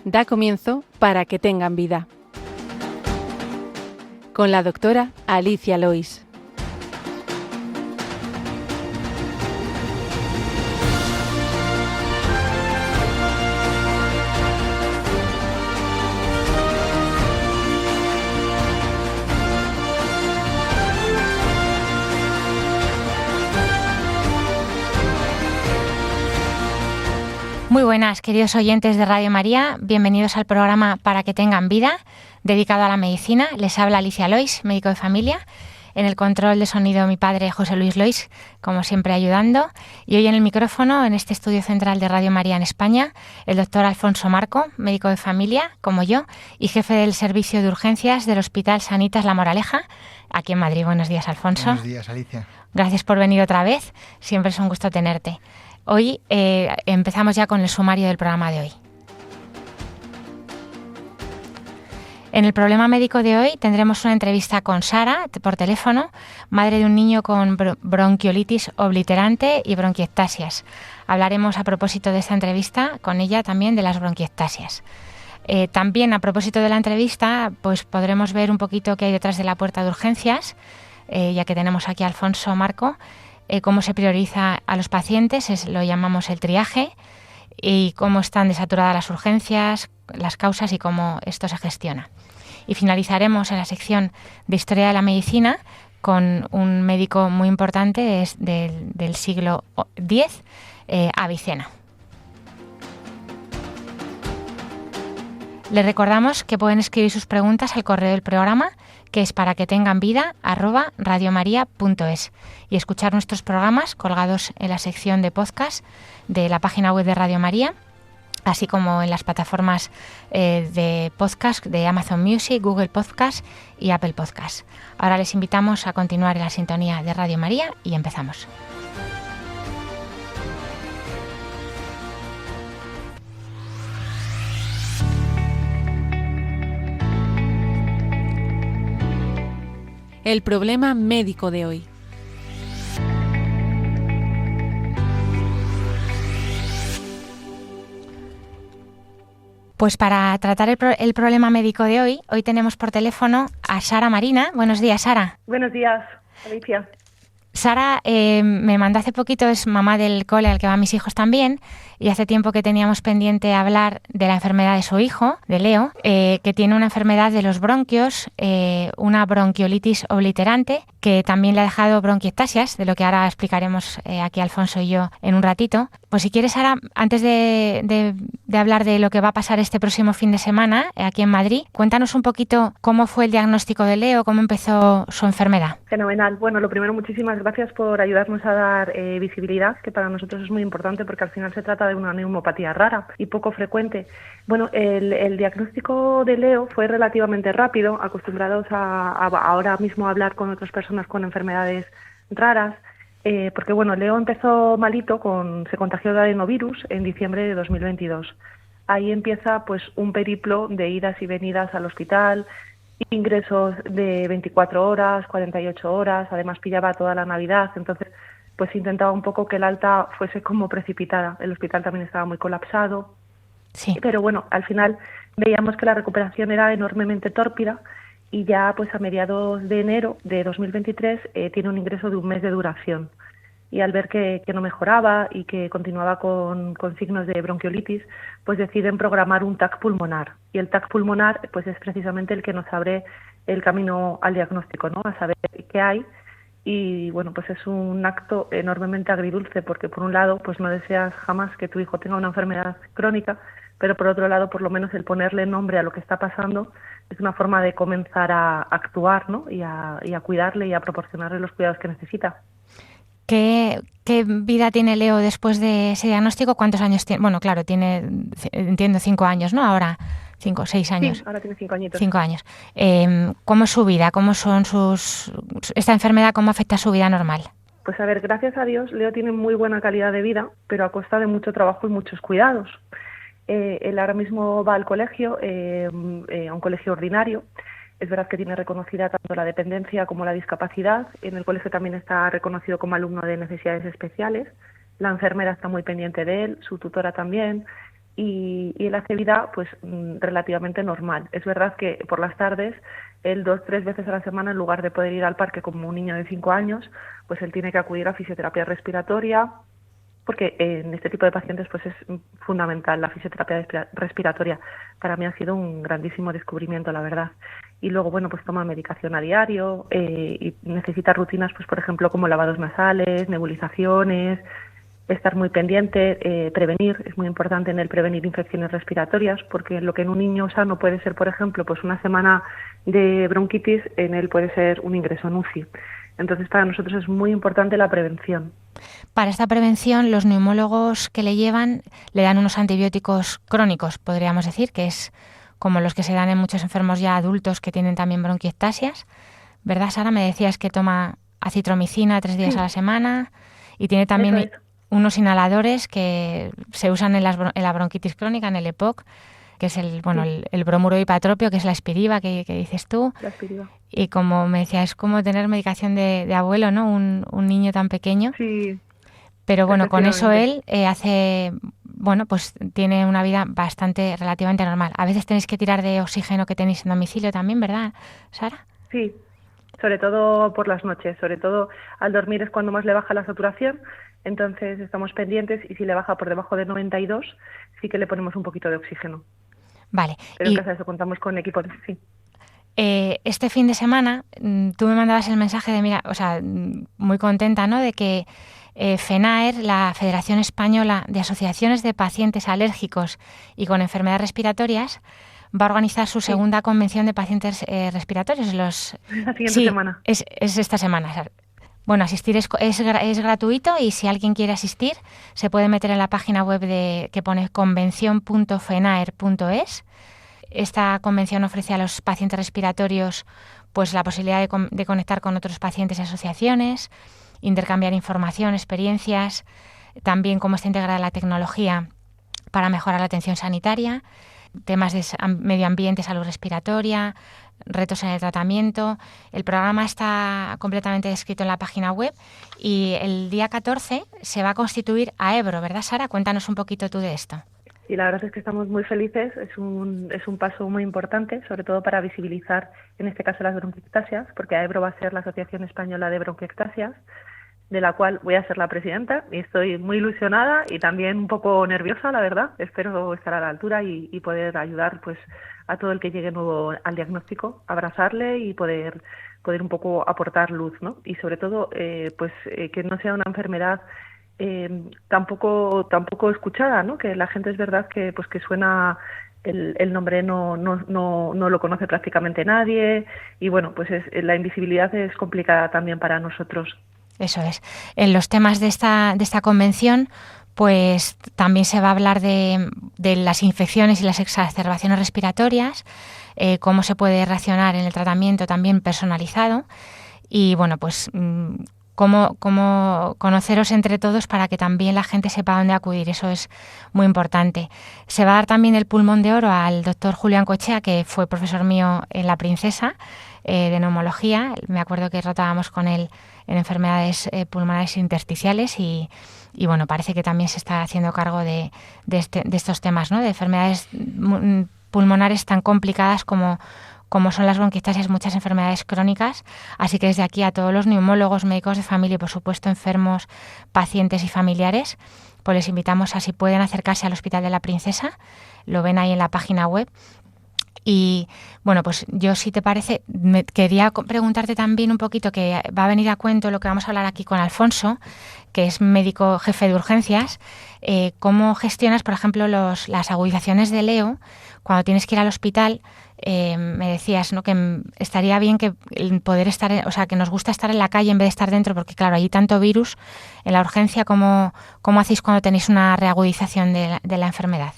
Da comienzo Para que tengan vida, con la doctora Alicia Lois. Muy buenas, queridos oyentes de Radio María. Bienvenidos al programa Para que tengan vida, dedicado a la medicina. Les habla Alicia Lois, médico de familia. En el control de sonido mi padre José Luis Lois, como siempre ayudando. Y hoy en el micrófono, en este estudio central de Radio María en España, el doctor Alfonso Marco, médico de familia, como yo, y jefe del servicio de urgencias del Hospital Sanitas La Moraleja, aquí en Madrid. Buenos días, Alfonso. Buenos días, Alicia. Gracias por venir otra vez. Siempre es un gusto tenerte. Hoy empezamos ya con el sumario del programa de hoy. En el problema médico de hoy tendremos una entrevista con Sara por teléfono, madre de un niño con bronquiolitis obliterante y bronquiectasias. Hablaremos a propósito de esta entrevista con ella también de las bronquiectasias. También a propósito de la entrevista, pues podremos ver un poquito qué hay detrás de la puerta de urgencias, ya que tenemos aquí a Alfonso Marco. Cómo se prioriza a los pacientes, lo llamamos el triaje, y cómo están desaturadas las urgencias, las causas y cómo esto se gestiona. Y finalizaremos en la sección de Historia de la Medicina con un médico muy importante del siglo X, Avicena. Les recordamos que pueden escribir sus preguntas al correo del programa, que es para que tengan vida @radiomaria.es, y escuchar nuestros programas colgados en la sección de podcast de la página web de Radio María, así como en las plataformas de podcast de Amazon Music, Google Podcast y Apple Podcast. Ahora les invitamos a continuar en la sintonía de Radio María y empezamos. El problema médico de hoy. Pues para tratar el problema médico de hoy tenemos por teléfono a Sara Marina. Buenos días, Sara. Buenos días, Alicia. Sara me mandó hace poquito, es mamá del cole al que van mis hijos también, y hace tiempo que teníamos pendiente hablar de la enfermedad de su hijo, de Leo, que tiene una enfermedad de los bronquios, una bronquiolitis obliterante, que también le ha dejado bronquiectasias, de lo que ahora explicaremos aquí Alfonso y yo en un ratito. Pues si quieres, Sara, antes de hablar de lo que va a pasar este próximo fin de semana aquí en Madrid, cuéntanos un poquito cómo fue el diagnóstico de Leo, cómo empezó su enfermedad. Fenomenal. Bueno, lo primero, muchísimas gracias por ayudarnos a dar visibilidad, que para nosotros es muy importante porque al final se trata de una neumopatía rara y poco frecuente. Bueno, el diagnóstico de Leo fue relativamente rápido, acostumbrados a ahora mismo a hablar con otras personas con enfermedades raras, porque bueno, Leo empezó malito, se contagió de adenovirus en diciembre de 2022. Ahí empieza pues un periplo de idas y venidas al hospital, ingresos de 24 horas, 48 horas, además pillaba toda la Navidad, entonces pues intentaba un poco que el alta fuese como precipitada. El hospital también estaba muy colapsado, sí. Pero bueno, al final veíamos que la recuperación era enormemente tórpida y ya pues a mediados de enero de 2023 tiene un ingreso de un mes de duración. Y al ver que no mejoraba y que continuaba con signos de bronquiolitis, pues deciden programar un TAC pulmonar. Y el TAC pulmonar pues es precisamente el que nos abre el camino al diagnóstico, ¿no? A saber qué hay. Y bueno, pues es un acto enormemente agridulce porque por un lado pues no deseas jamás que tu hijo tenga una enfermedad crónica, pero por otro lado por lo menos el ponerle nombre a lo que está pasando es una forma de comenzar a actuar, ¿no? y a cuidarle y a proporcionarle los cuidados que necesita. ¿Qué vida tiene Leo después de ese diagnóstico? ¿Cuántos años tiene? Bueno, claro, tiene, entiendo, 5 años, ¿no? Ahora, 5 o 6 años. Sí, ahora tiene 5 añitos. 5 años. ¿Cómo es su vida? ¿Cómo son esta enfermedad, cómo afecta su vida normal? Pues a ver, gracias a Dios, Leo tiene muy buena calidad de vida, pero a costa de mucho trabajo y muchos cuidados. Él ahora mismo va al colegio, a un colegio ordinario. Es verdad que tiene reconocida tanto la dependencia como la discapacidad. En el colegio también está reconocido como alumno de necesidades especiales. La enfermera está muy pendiente de él, su tutora también. y él hace vida pues relativamente normal. Es verdad que por las tardes, él 2-3 veces a la semana, en lugar de poder ir al parque como un niño de 5 años, pues él tiene que acudir a fisioterapia respiratoria, porque en este tipo de pacientes pues es fundamental la fisioterapia respiratoria. Para mí ha sido un grandísimo descubrimiento, la verdad. Y luego, bueno, pues toma medicación a diario y necesita rutinas, pues por ejemplo, como lavados nasales, nebulizaciones, estar muy pendiente, prevenir. Es muy importante en el prevenir infecciones respiratorias, porque lo que en un niño sano puede ser, por ejemplo, pues una semana de bronquitis, en él puede ser un ingreso en UCI. Entonces, para nosotros es muy importante la prevención. Para esta prevención, los neumólogos que le llevan le dan unos antibióticos crónicos, podríamos decir, que es como los que se dan en muchos enfermos ya adultos que tienen también bronquiectasias. ¿Verdad, Sara? Me decías que toma acitromicina 3 días a la semana y tiene también unos inhaladores que se usan en la bronquitis crónica, en el EPOC, que es el bromuro hipatropio, que es la Spiriva que dices tú. La Spiriva. Y como me decía, es como tener medicación de abuelo, ¿no? Un niño tan pequeño. Sí. Pero bueno, con eso él pues tiene una vida relativamente normal. A veces tenéis que tirar de oxígeno que tenéis en domicilio también, ¿verdad, Sara? Sí, sobre todo por las noches, sobre todo al dormir es cuando más le baja la saturación, entonces estamos pendientes y si le baja por debajo de 92, sí que le ponemos un poquito de oxígeno. Vale. Pero en casa de eso contamos con equipo, sí. Este fin de semana tú me mandabas el mensaje de, mira, o sea, muy contenta, ¿no?, de que FENAER, la Federación Española de Asociaciones de Pacientes Alérgicos y con Enfermedades Respiratorias, va a organizar su segunda convención de pacientes respiratorios. La siguiente semana. Es esta semana. Bueno, asistir es gratuito y si alguien quiere asistir se puede meter en la página web que pone convención.fenaer.es. Esta convención ofrece a los pacientes respiratorios pues la posibilidad de conectar con otros pacientes y asociaciones, intercambiar información, experiencias, también cómo está integrada la tecnología para mejorar la atención sanitaria, temas de medio ambiente, salud respiratoria, retos en el tratamiento. El programa está completamente descrito en la página web y el día 14 se va a constituir AEBRO, ¿verdad, Sara? Cuéntanos un poquito tú de esto. Y la verdad es que estamos muy felices, es un paso muy importante, sobre todo para visibilizar, en este caso, las bronquiectasias, porque AEBRO va a ser la Asociación Española de Bronquiectasias, de la cual voy a ser la presidenta y estoy muy ilusionada y también un poco nerviosa, la verdad. Espero estar a la altura y poder ayudar pues a todo el que llegue nuevo al diagnóstico, abrazarle y poder un poco aportar luz, ¿no? Y sobre todo que no sea una enfermedad tampoco escuchada, ¿no? Que la gente es verdad que suena el nombre no lo conoce prácticamente nadie y bueno, pues la invisibilidad es complicada también para nosotros. Eso es. En los temas de esta convención, pues también se va a hablar de las infecciones y las exacerbaciones respiratorias, cómo se puede reaccionar en el tratamiento también personalizado y bueno, pues cómo conoceros entre todos para que también la gente sepa dónde acudir. Eso es muy importante. Se va a dar también el pulmón de oro al doctor Julián Cochea, que fue profesor mío en La Princesa, de neumología. Me acuerdo que rotábamos con él en enfermedades pulmonares intersticiales y bueno, parece que también se está haciendo cargo de estos temas, ¿no? De enfermedades pulmonares tan complicadas como son las bronquiectasias, muchas enfermedades crónicas. Así que desde aquí a todos los neumólogos, médicos de familia y por supuesto enfermos, pacientes y familiares, pues les invitamos a, si pueden, acercarse al Hospital de la Princesa. Lo ven ahí en la página web. Y bueno, pues yo, si te parece, quería preguntarte también un poquito, que va a venir a cuento lo que vamos a hablar aquí con Alfonso, que es médico jefe de urgencias. ¿Cómo gestionas, por ejemplo, las agudizaciones de Leo cuando tienes que ir al hospital? Me decías, ¿no?, que estaría bien que poder estar, que nos gusta estar en la calle en vez de estar dentro, porque claro, hay tanto virus en la urgencia. ¿Cómo hacéis cuando tenéis una reagudización de la enfermedad?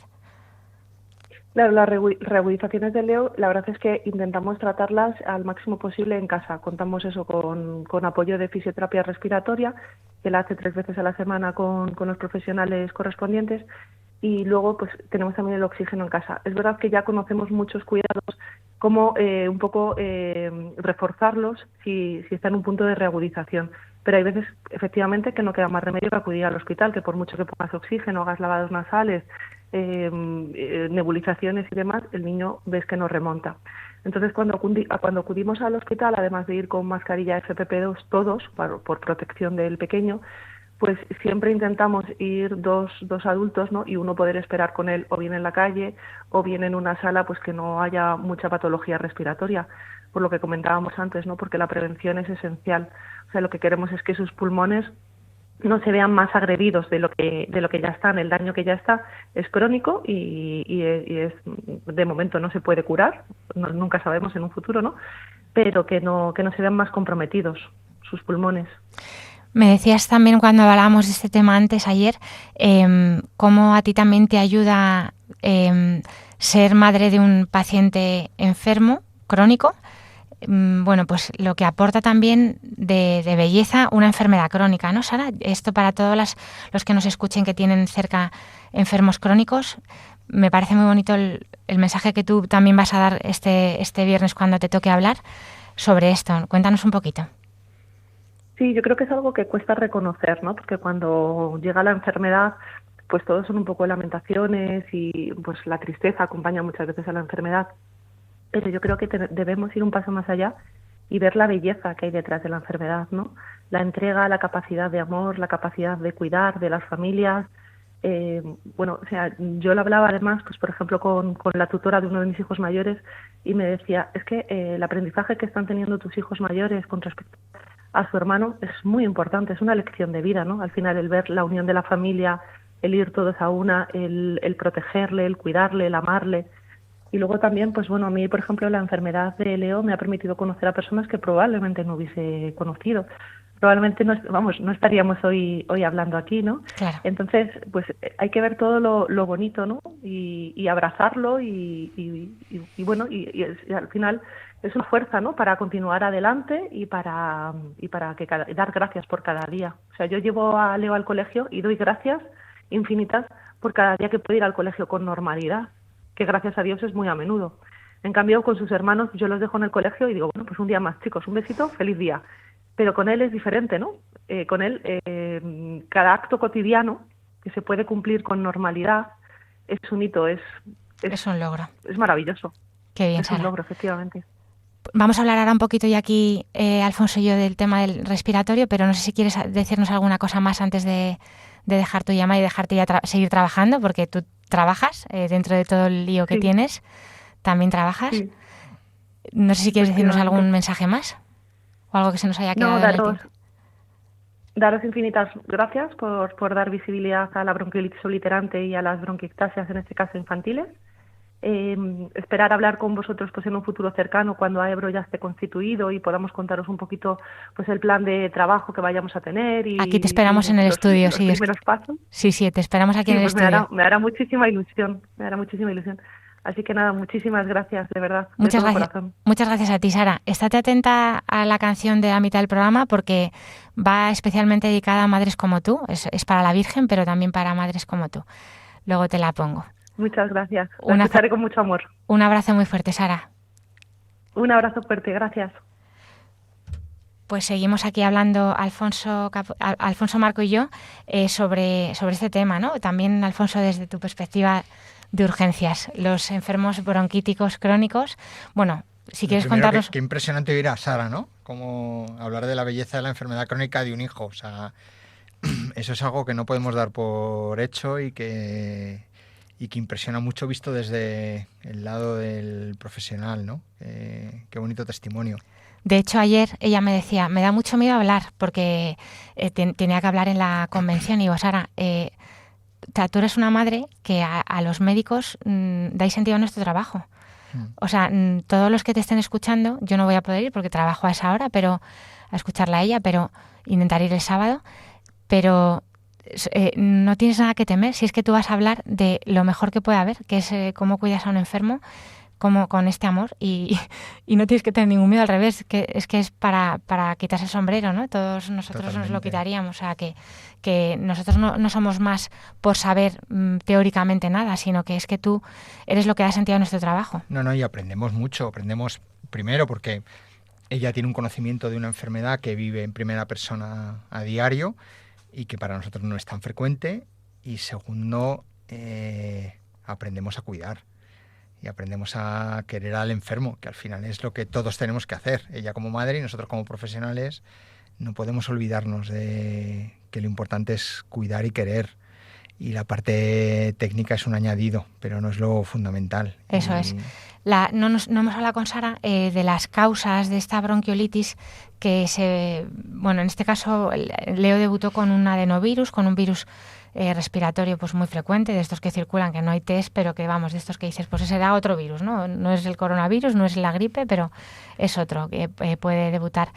Claro, las reagudizaciones de Leo, la verdad es que intentamos tratarlas al máximo posible en casa. Contamos eso con apoyo de fisioterapia respiratoria, que la hace 3 veces a la semana con los profesionales correspondientes, y luego pues tenemos también el oxígeno en casa. Es verdad que ya conocemos muchos cuidados, cómo un poco reforzarlos si está en un punto de reagudización. Pero hay veces, efectivamente, que no queda más remedio que acudir al hospital, que por mucho que pongas oxígeno, hagas lavados nasales, nebulizaciones y demás, el niño ves que no remonta. Entonces, cuando acudimos al hospital, además de ir con mascarilla FFP2 todos, por protección del pequeño, pues siempre intentamos ir dos adultos, ¿no? Y uno poder esperar con él o bien en la calle o bien en una sala pues que no haya mucha patología respiratoria, por lo que comentábamos antes, ¿no? Porque la prevención es esencial. O sea, lo que queremos es que sus pulmones no se vean más agredidos de lo que ya están. El daño que ya está es crónico y es, de momento no se puede curar, nunca sabemos en un futuro, ¿no? Pero que no se vean más comprometidos sus pulmones. Me decías también cuando hablábamos de este tema antes, ayer, cómo a ti también te ayuda ser madre de un paciente enfermo, crónico. Bueno, pues lo que aporta también de belleza una enfermedad crónica, ¿no, Sara? Esto para todos los que nos escuchen que tienen cerca enfermos crónicos, me parece muy bonito el mensaje que tú también vas a dar este viernes cuando te toque hablar sobre esto. Cuéntanos un poquito. Sí, yo creo que es algo que cuesta reconocer, ¿no? Porque cuando llega la enfermedad, pues todos son un poco lamentaciones y pues la tristeza acompaña muchas veces a la enfermedad. Pero yo creo que debemos ir un paso más allá y ver la belleza que hay detrás de la enfermedad, ¿no? La entrega, la capacidad de amor, la capacidad de cuidar de las familias. Bueno, o sea, yo lo hablaba además, pues por ejemplo, con la tutora de uno de mis hijos mayores y me decía, es que el aprendizaje que están teniendo tus hijos mayores con respecto a su hermano es muy importante, es una lección de vida, ¿no? Al final el ver la unión de la familia, el ir todos a una, el protegerle, el cuidarle, el amarle. Y luego también, pues bueno, a mí, por ejemplo, la enfermedad de Leo me ha permitido conocer a personas que probablemente no hubiese conocido. Probablemente no estaríamos hoy hablando aquí, ¿no? Claro. Entonces, pues hay que ver todo lo bonito, ¿no? Y abrazarlo y bueno, y al final es una fuerza, ¿no? Para continuar adelante y para dar gracias por cada día. O sea, yo llevo a Leo al colegio y doy gracias infinitas por cada día que puede ir al colegio con normalidad, que gracias a Dios es muy a menudo. En cambio, con sus hermanos yo los dejo en el colegio y digo, bueno, pues un día más, chicos, un besito, feliz día. Pero con él es diferente, ¿no? Con él, cada acto cotidiano que se puede cumplir con normalidad es un hito, es un logro. Es maravilloso. Qué bien, es Sara. Un logro, efectivamente. Vamos a hablar ahora un poquito ya aquí, Alfonso y yo, del tema del respiratorio, pero no sé si quieres decirnos alguna cosa más antes de dejar tu llamada y dejarte ya seguir trabajando, porque tú trabajas dentro de todo el lío que tienes, también trabajas. Sí. No sé si quieres decirnos algún mensaje más o algo que se nos haya quedado. Daros infinitas gracias por dar visibilidad a la bronquiolitis obliterante y a las bronquiectasias, en este caso infantiles. Esperar hablar con vosotros pues en un futuro cercano cuando AEBRO ya esté constituido y podamos contaros un poquito pues el plan de trabajo que vayamos a tener. Y aquí te esperamos en el estudio. Los primeros pasos. Sí, te esperamos aquí en el estudio. Me hará muchísima ilusión, Así que nada, muchísimas gracias, de verdad. Muchas de todo gracias. Corazón. Muchas gracias a ti, Sara. Estate atenta a la canción de la mitad del programa porque va especialmente dedicada a madres como tú. Es para la Virgen, pero también para madres como tú. Luego te la pongo. Muchas gracias. La escucharé con mucho amor. Un abrazo muy fuerte, Sara. Un abrazo fuerte, gracias. Pues seguimos aquí hablando Alfonso Marco y yo sobre este tema, ¿no? También, Alfonso, desde tu perspectiva de urgencias, los enfermos bronquíticos crónicos. Bueno, si quieres contarnos... Qué impresionante oír a Sara, ¿no? Como hablar de la belleza de la enfermedad crónica de un hijo. O sea, eso es algo que no podemos dar por hecho y que impresiona mucho visto desde el lado del profesional, ¿no? Qué bonito testimonio. De hecho, ayer ella me decía, me da mucho miedo hablar porque tenía que hablar en la convención y digo, Sara, tú eres una madre que a los médicos dais sentido a nuestro trabajo. O sea, todos los que te estén escuchando, yo no voy a poder ir porque trabajo a esa hora, pero a escucharla a ella, pero intentaré ir el sábado, pero no tienes nada que temer si es que tú vas a hablar de lo mejor que puede haber, que es cómo cuidas a un enfermo, como con este amor y no tienes que tener ningún miedo, al revés, que es para quitarse el sombrero, ¿no? Todos nosotros Totalmente. Nos lo quitaríamos, o sea, que nosotros no somos más por saber teóricamente nada, sino que es que tú eres lo que da sentido a nuestro trabajo. No, y aprendemos mucho, aprendemos primero porque ella tiene un conocimiento de una enfermedad que vive en primera persona a diario y que para nosotros no es tan frecuente, y segundo, aprendemos a cuidar y aprendemos a querer al enfermo, que al final es lo que todos tenemos que hacer. Ella como madre y nosotros como profesionales no podemos olvidarnos de que lo importante es cuidar y querer. Y la parte técnica es un añadido, pero no es lo fundamental. Eso es. No hemos hablado con Sara de las causas de esta bronquiolitis en este caso Leo debutó con un adenovirus, con un virus respiratorio pues muy frecuente, de estos que circulan, que no hay test, pero que vamos, de estos que dices, pues ese da otro virus, ¿no? No es el coronavirus, no es la gripe, pero es otro que puede debutar.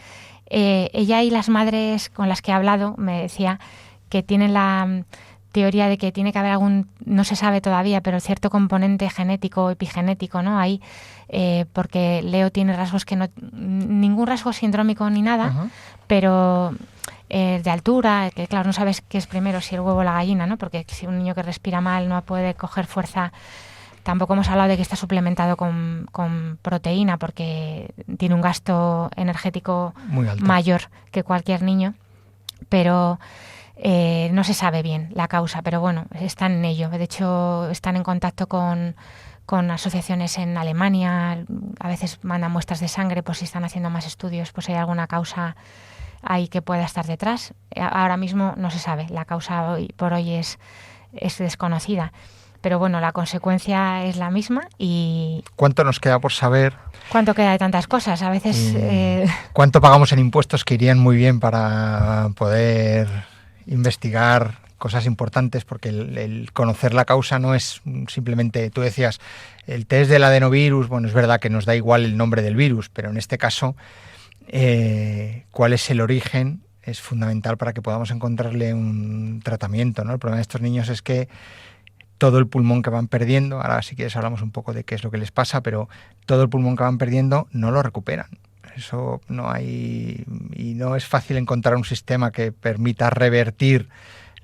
Ella y las madres con las que he hablado me decía que tienen la teoría de que tiene que haber no se sabe todavía, pero cierto componente genético o epigenético, ¿no? Ahí, porque Leo tiene rasgos que ningún rasgo sindrómico ni nada, uh-huh. Pero de altura, que claro, no sabes qué es primero, si el huevo o la gallina, ¿no? Porque si un niño que respira mal no puede coger fuerza. Tampoco hemos hablado de que está suplementado con proteína, porque tiene un gasto energético mayor que cualquier niño, pero no se sabe bien la causa, pero bueno, están en ello. De hecho, están en contacto con asociaciones en Alemania, a veces mandan muestras de sangre por si están haciendo más estudios, pues hay alguna causa ahí que pueda estar detrás. Ahora mismo no se sabe, la causa por hoy es desconocida. Pero bueno, la consecuencia es la misma y... ¿Cuánto nos queda por saber? ¿Cuánto queda de tantas cosas? A veces... ¿Cuánto pagamos en impuestos que irían muy bien para poder investigar cosas importantes? Porque el conocer la causa no es simplemente... Tú decías, el test del adenovirus, bueno, es verdad que nos da igual el nombre del virus, pero en este caso, cuál es el origen es fundamental para que podamos encontrarle un tratamiento, ¿no? El problema de estos niños es que todo el pulmón que van perdiendo, ahora si quieres hablamos un poco de qué es lo que les pasa, pero todo el pulmón que van perdiendo no lo recuperan. Eso no hay, y no es fácil encontrar un sistema que permita revertir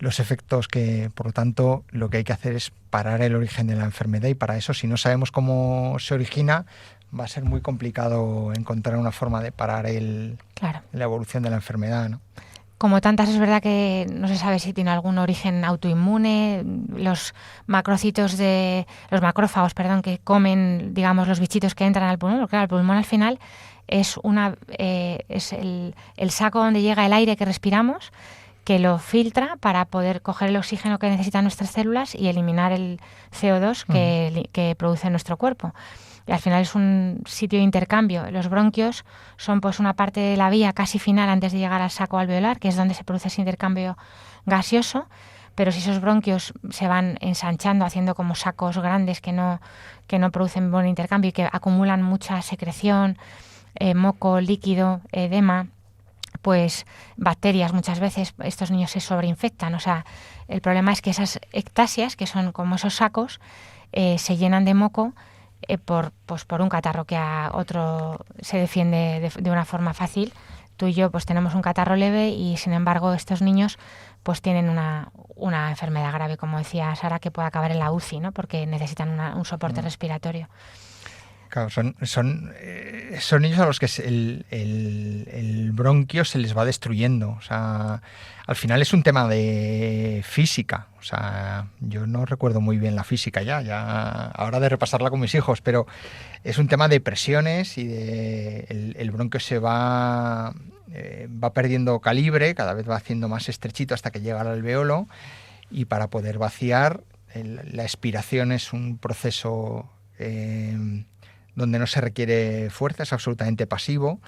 los efectos que, por lo tanto, lo que hay que hacer es parar el origen de la enfermedad, y para eso, si no sabemos cómo se origina, va a ser muy complicado encontrar una forma de parar la evolución de la enfermedad, ¿no? Como tantas, es verdad que no se sabe si tiene algún origen autoinmune. Los macrófagos, que comen, digamos, los bichitos que entran al pulmón. Porque claro, el pulmón al final es el saco donde llega el aire que respiramos, que lo filtra para poder coger el oxígeno que necesitan nuestras células y eliminar el CO2 que produce nuestro cuerpo. Y al final es un sitio de intercambio. Los bronquios son pues una parte de la vía casi final antes de llegar al saco alveolar, que es donde se produce ese intercambio gaseoso, pero si esos bronquios se van ensanchando, haciendo como sacos grandes que no producen buen intercambio y que acumulan mucha secreción, moco, líquido, edema, pues bacterias, muchas veces estos niños se sobreinfectan. O sea, el problema es que esas ectasias, que son como esos sacos, se llenan de moco por un catarro que a otro se defiende de una forma fácil. Tú y yo pues tenemos un catarro leve y sin embargo estos niños pues tienen una enfermedad grave, como decía Sara, que puede acabar en la UCI, ¿no? Porque necesitan un soporte respiratorio. Claro, son niños a los que el bronquio se les va destruyendo. O sea, al final es un tema de física. O sea, yo no recuerdo muy bien la física ya ahora de repasarla con mis hijos, pero es un tema de presiones y el bronquio se va perdiendo calibre, cada vez va haciendo más estrechito hasta que llega al alveolo, y para poder vaciar, la expiración es un proceso donde no se requiere fuerza, es absolutamente pasivo,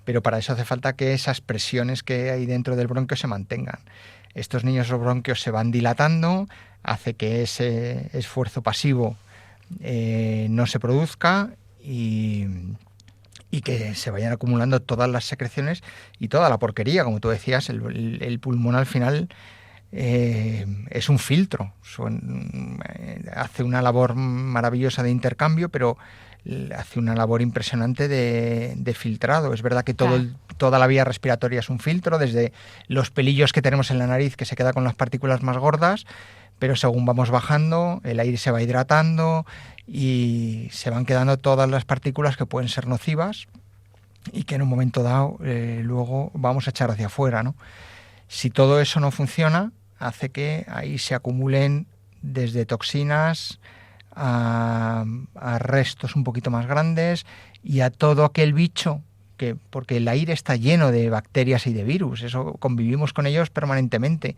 pero para eso hace falta que esas presiones que hay dentro del bronquio se mantengan. Estos niños, los bronquios se van dilatando, hace que ese esfuerzo pasivo no se produzca y que se vayan acumulando todas las secreciones y toda la porquería. Como tú decías, el pulmón al final es un filtro, hace una labor maravillosa de intercambio, pero hace una labor impresionante de filtrado. Es verdad que toda la vía respiratoria es un filtro, desde los pelillos que tenemos en la nariz, que se queda con las partículas más gordas, pero según vamos bajando, el aire se va hidratando y se van quedando todas las partículas que pueden ser nocivas y que en un momento dado luego vamos a echar hacia afuera, ¿no? Si todo eso no funciona, hace que ahí se acumulen desde toxinas a restos un poquito más grandes y a todo aquel bicho porque el aire está lleno de bacterias y de virus, eso convivimos con ellos permanentemente,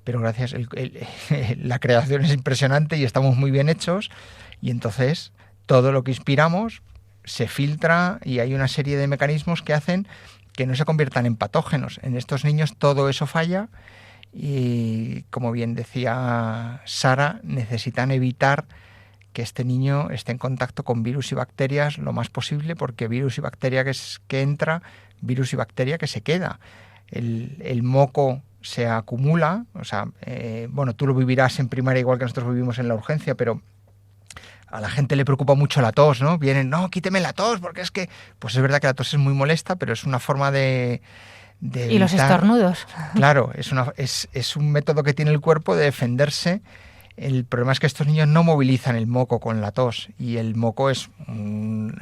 pero gracias, la creación es impresionante y estamos muy bien hechos, y entonces todo lo que inspiramos se filtra y hay una serie de mecanismos que hacen que no se conviertan en patógenos. En estos niños todo eso falla y, como bien decía Sara, necesitan evitar que este niño esté en contacto con virus y bacterias lo más posible, porque virus y bacteria que entra, virus y bacteria que se queda. El moco se acumula, o sea, bueno, tú lo vivirás en primaria igual que nosotros vivimos en la urgencia, pero a la gente le preocupa mucho la tos, ¿no? Vienen, no, quíteme la tos, porque es que... Pues es verdad que la tos es muy molesta, pero es una forma de y los estornudos. Claro, es un método que tiene el cuerpo de defenderse. El problema es que estos niños no movilizan el moco con la tos, y el moco es un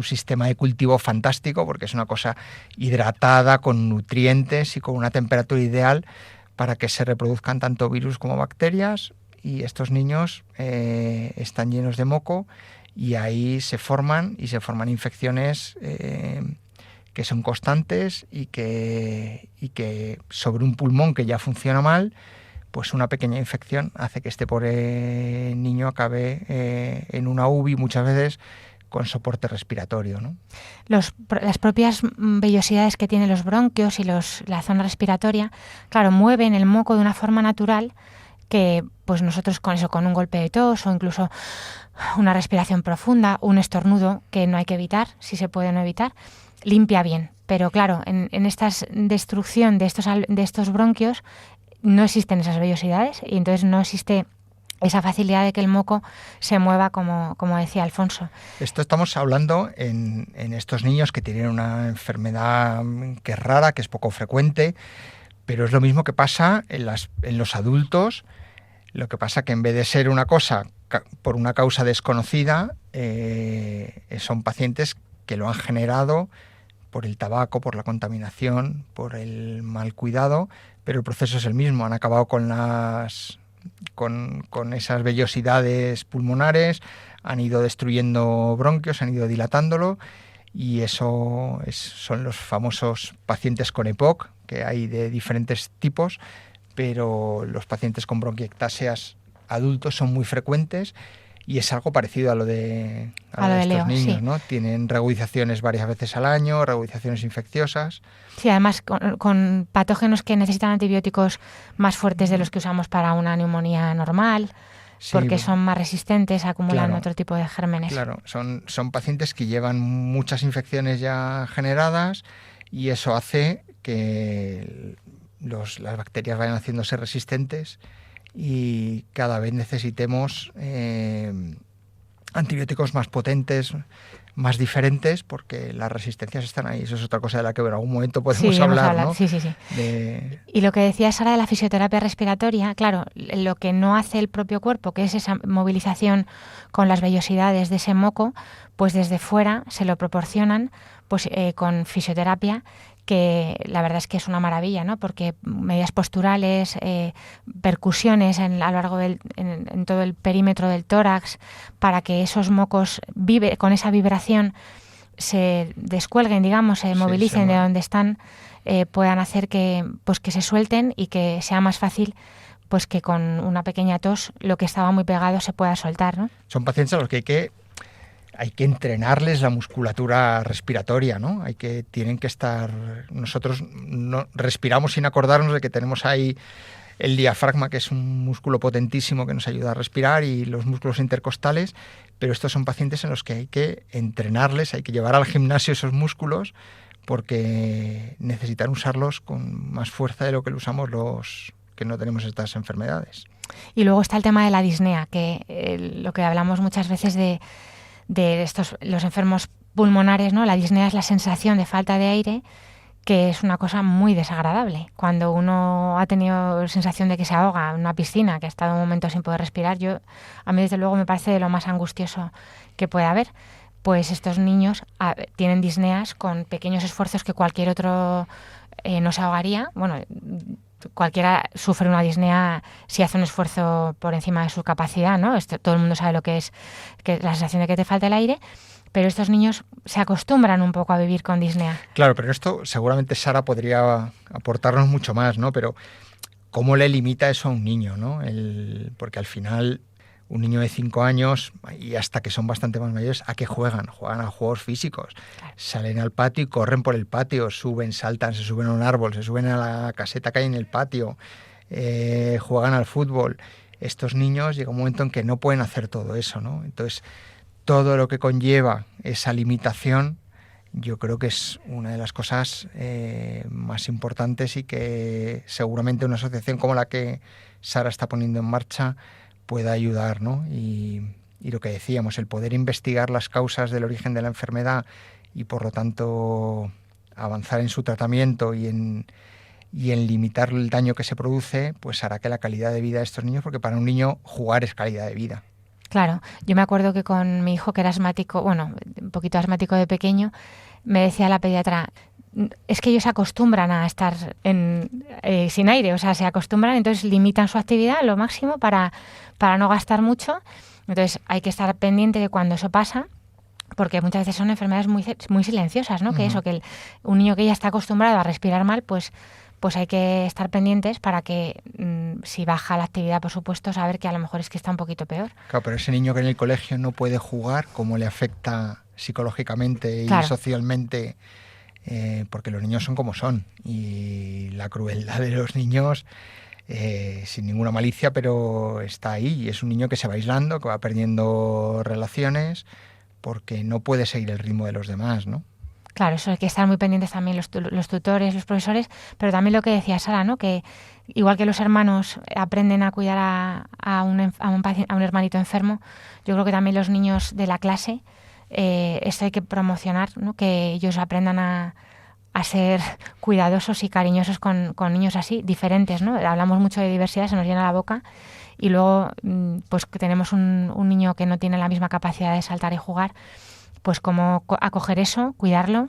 sistema de cultivo fantástico, porque es una cosa hidratada, con nutrientes y con una temperatura ideal para que se reproduzcan tanto virus como bacterias. Y estos niños están llenos de moco y ahí se forman infecciones que son constantes y que sobre un pulmón que ya funciona mal, pues una pequeña infección hace que este pobre niño acabe en una UBI muchas veces con soporte respiratorio, ¿no? Las propias vellosidades que tienen los bronquios y la zona respiratoria, claro, mueven el moco de una forma natural que pues nosotros con un golpe de tos o incluso una respiración profunda, un estornudo que no hay que evitar, si se puede no evitar, limpia bien. Pero claro, en esta destrucción de estos bronquios no existen esas vellosidades y entonces no existe esa facilidad de que el moco se mueva como decía Alfonso. Esto estamos hablando en estos niños que tienen una enfermedad que es rara, que es poco frecuente, pero es lo mismo que pasa en los adultos. Lo que pasa que en vez de ser una cosa por una causa desconocida, son pacientes que lo han generado por el tabaco, por la contaminación, por el mal cuidado, pero el proceso es el mismo. Han acabado con esas vellosidades pulmonares, han ido destruyendo bronquios, han ido dilatándolo, y eso son los famosos pacientes con EPOC, que hay de diferentes tipos, pero los pacientes con bronquiectasias adultos son muy frecuentes y es algo parecido a lo de estos Leo, niños, sí. ¿no? Tienen reagudizaciones varias veces al año, reagudizaciones infecciosas. Sí, además con patógenos que necesitan antibióticos más fuertes de los que usamos para una neumonía normal, sí, porque son más resistentes, acumulan otro tipo de gérmenes. Claro, son pacientes que llevan muchas infecciones ya generadas y eso hace que las bacterias vayan haciéndose resistentes y cada vez necesitemos antibióticos más potentes, más diferentes, porque las resistencias están ahí. Eso es otra cosa de la que en algún momento podemos hablar, ¿no? Sí. Y lo que decía Sara de la fisioterapia respiratoria, claro, lo que no hace el propio cuerpo, que es esa movilización con las vellosidades de ese moco, pues desde fuera se lo proporcionan pues con fisioterapia, que la verdad es que es una maravilla, ¿no? Porque medidas posturales, percusiones a lo largo en todo el perímetro del tórax, para que esos mocos con esa vibración se descuelguen, digamos, se movilicen de donde están, puedan hacer que se suelten y que sea más fácil pues que con una pequeña tos lo que estaba muy pegado se pueda soltar, ¿no? Son pacientes a los que hay que entrenarles la musculatura respiratoria, ¿no? Tienen que estar... Nosotros no respiramos sin acordarnos de que tenemos ahí el diafragma, que es un músculo potentísimo que nos ayuda a respirar, y los músculos intercostales, pero estos son pacientes en los que hay que entrenarles, hay que llevar al gimnasio esos músculos, porque necesitan usarlos con más fuerza de lo que lo usamos los que no tenemos estas enfermedades. Y luego está el tema de la disnea, que lo que hablamos muchas veces de los enfermos pulmonares, ¿no? La disnea es la sensación de falta de aire, que es una cosa muy desagradable. Cuando uno ha tenido sensación de que se ahoga en una piscina, que ha estado un momento sin poder respirar, a mí desde luego me parece de lo más angustioso que puede haber. Pues estos niños tienen disneas con pequeños esfuerzos que cualquier otro no se ahogaría. Bueno, cualquiera sufre una disnea si hace un esfuerzo por encima de su capacidad, ¿no? Todo el mundo sabe lo que es la sensación de que te falta el aire, pero estos niños se acostumbran un poco a vivir con disnea. Claro, pero esto seguramente Sara podría aportarnos mucho más, ¿no? Pero ¿cómo le limita eso a un niño, ¿no? Porque al final un niño de 5 años y hasta que son bastante más mayores, ¿a qué juegan? Juegan a juegos físicos. Claro. Salen al patio y corren por el patio, suben, saltan, se suben a un árbol, se suben a la caseta que hay en el patio, juegan al fútbol. Estos niños llega un momento en que no pueden hacer todo eso, ¿no? Entonces, todo lo que conlleva esa limitación, yo creo que es una de las cosas más importantes y que seguramente una asociación como la que Sara está poniendo en marcha pueda ayudar, ¿no? Y lo que decíamos, el poder investigar las causas del origen de la enfermedad y por lo tanto avanzar en su tratamiento y en limitar el daño que se produce, pues hará que la calidad de vida de estos niños, porque para un niño jugar es calidad de vida. Claro, yo me acuerdo que con mi hijo, que era asmático, bueno, un poquito asmático de pequeño, me decía la pediatra, es que ellos se acostumbran a estar sin aire, o sea, se acostumbran, entonces limitan su actividad a lo máximo para no gastar mucho. Entonces hay que estar pendiente de cuando eso pasa, porque muchas veces son enfermedades muy silenciosas, ¿no? Que eso, que un niño que ya está acostumbrado a respirar mal, pues hay que estar pendientes para que si baja la actividad, por supuesto, saber que a lo mejor es que está un poquito peor. Claro, pero ese niño que en el colegio no puede jugar, ¿cómo le afecta psicológicamente y socialmente? Porque los niños son como son y la crueldad de los niños, sin ninguna malicia, pero está ahí y es un niño que se va aislando, que va perdiendo relaciones porque no puede seguir el ritmo de los demás, ¿no? Claro, eso hay que estar muy pendientes también los tutores, los profesores, pero también lo que decía Sara, ¿no? Que igual que los hermanos aprenden a cuidar a un hermanito enfermo, yo creo que también los niños de la clase, esto hay que promocionar, ¿no? Que ellos aprendan a ser cuidadosos y cariñosos con niños así, diferentes, ¿no? Hablamos mucho de diversidad, se nos llena la boca, y luego pues que tenemos un niño que no tiene la misma capacidad de saltar y jugar, pues cómo acoger eso, cuidarlo,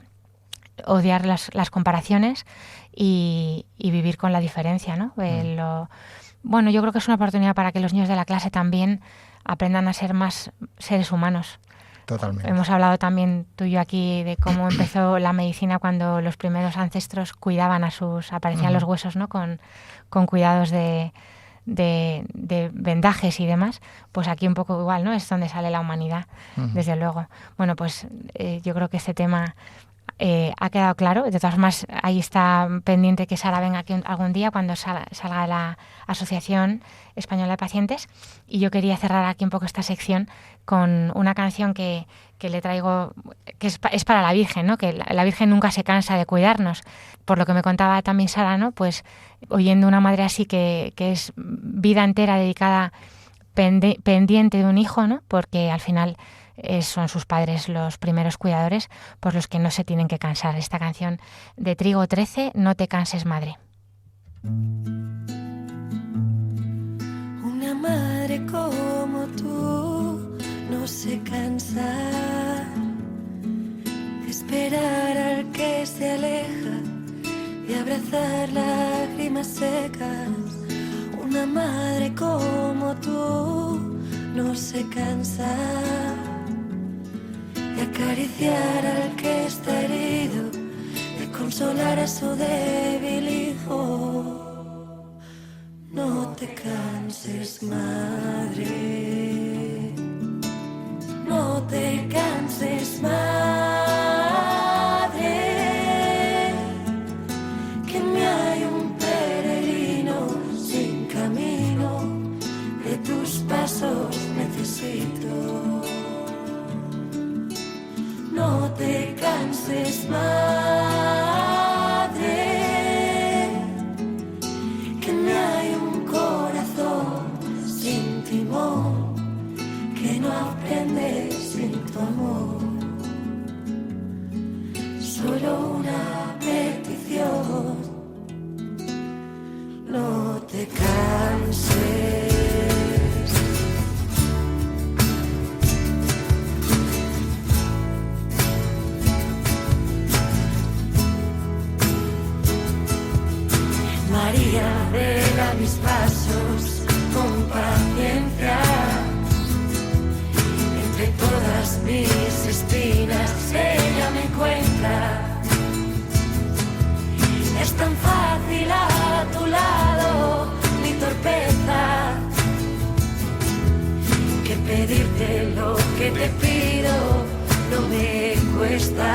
odiar las comparaciones y vivir con la diferencia, ¿no? Bueno, yo creo que es una oportunidad para que los niños de la clase también aprendan a ser más seres humanos. Totalmente. Hemos hablado también tú y yo aquí de cómo empezó la medicina cuando los primeros ancestros cuidaban aparecían los huesos, ¿no? Con cuidados de vendajes y demás, pues aquí un poco igual, ¿no? Es donde sale la humanidad, desde luego. Bueno, pues yo creo que este tema ha quedado claro. De todas formas, ahí está pendiente que Sara venga aquí algún día cuando salga la Asociación Española de Pacientes. Y yo quería cerrar aquí un poco esta sección con una canción que le traigo, que es para la Virgen, ¿no? Que la Virgen nunca se cansa de cuidarnos. Por lo que me contaba también Sara, ¿no? Pues oyendo una madre así que es vida entera dedicada, pendiente de un hijo, ¿no? Porque al final son sus padres los primeros cuidadores por los que no se tienen que cansar. Esta canción de Trigo 13, No te canses, madre. Una madre como tú no se cansa de esperar al que se aleja, de abrazar lágrimas secas. Una madre como tú no se cansa de acariciar al que está herido, de consolar a su débil hijo. No te canses, madre, no te canses, madre, que me hay un peregrino sin camino, de tus pasos necesito. No te canses, madre, que me hay un corazón sin timón, que no aprende sin tu amor. Solo una petición, no te canses. María, espinas ella me encuentra. Es tan fácil a tu lado mi torpeza, que pedirte lo que te pido no me cuesta.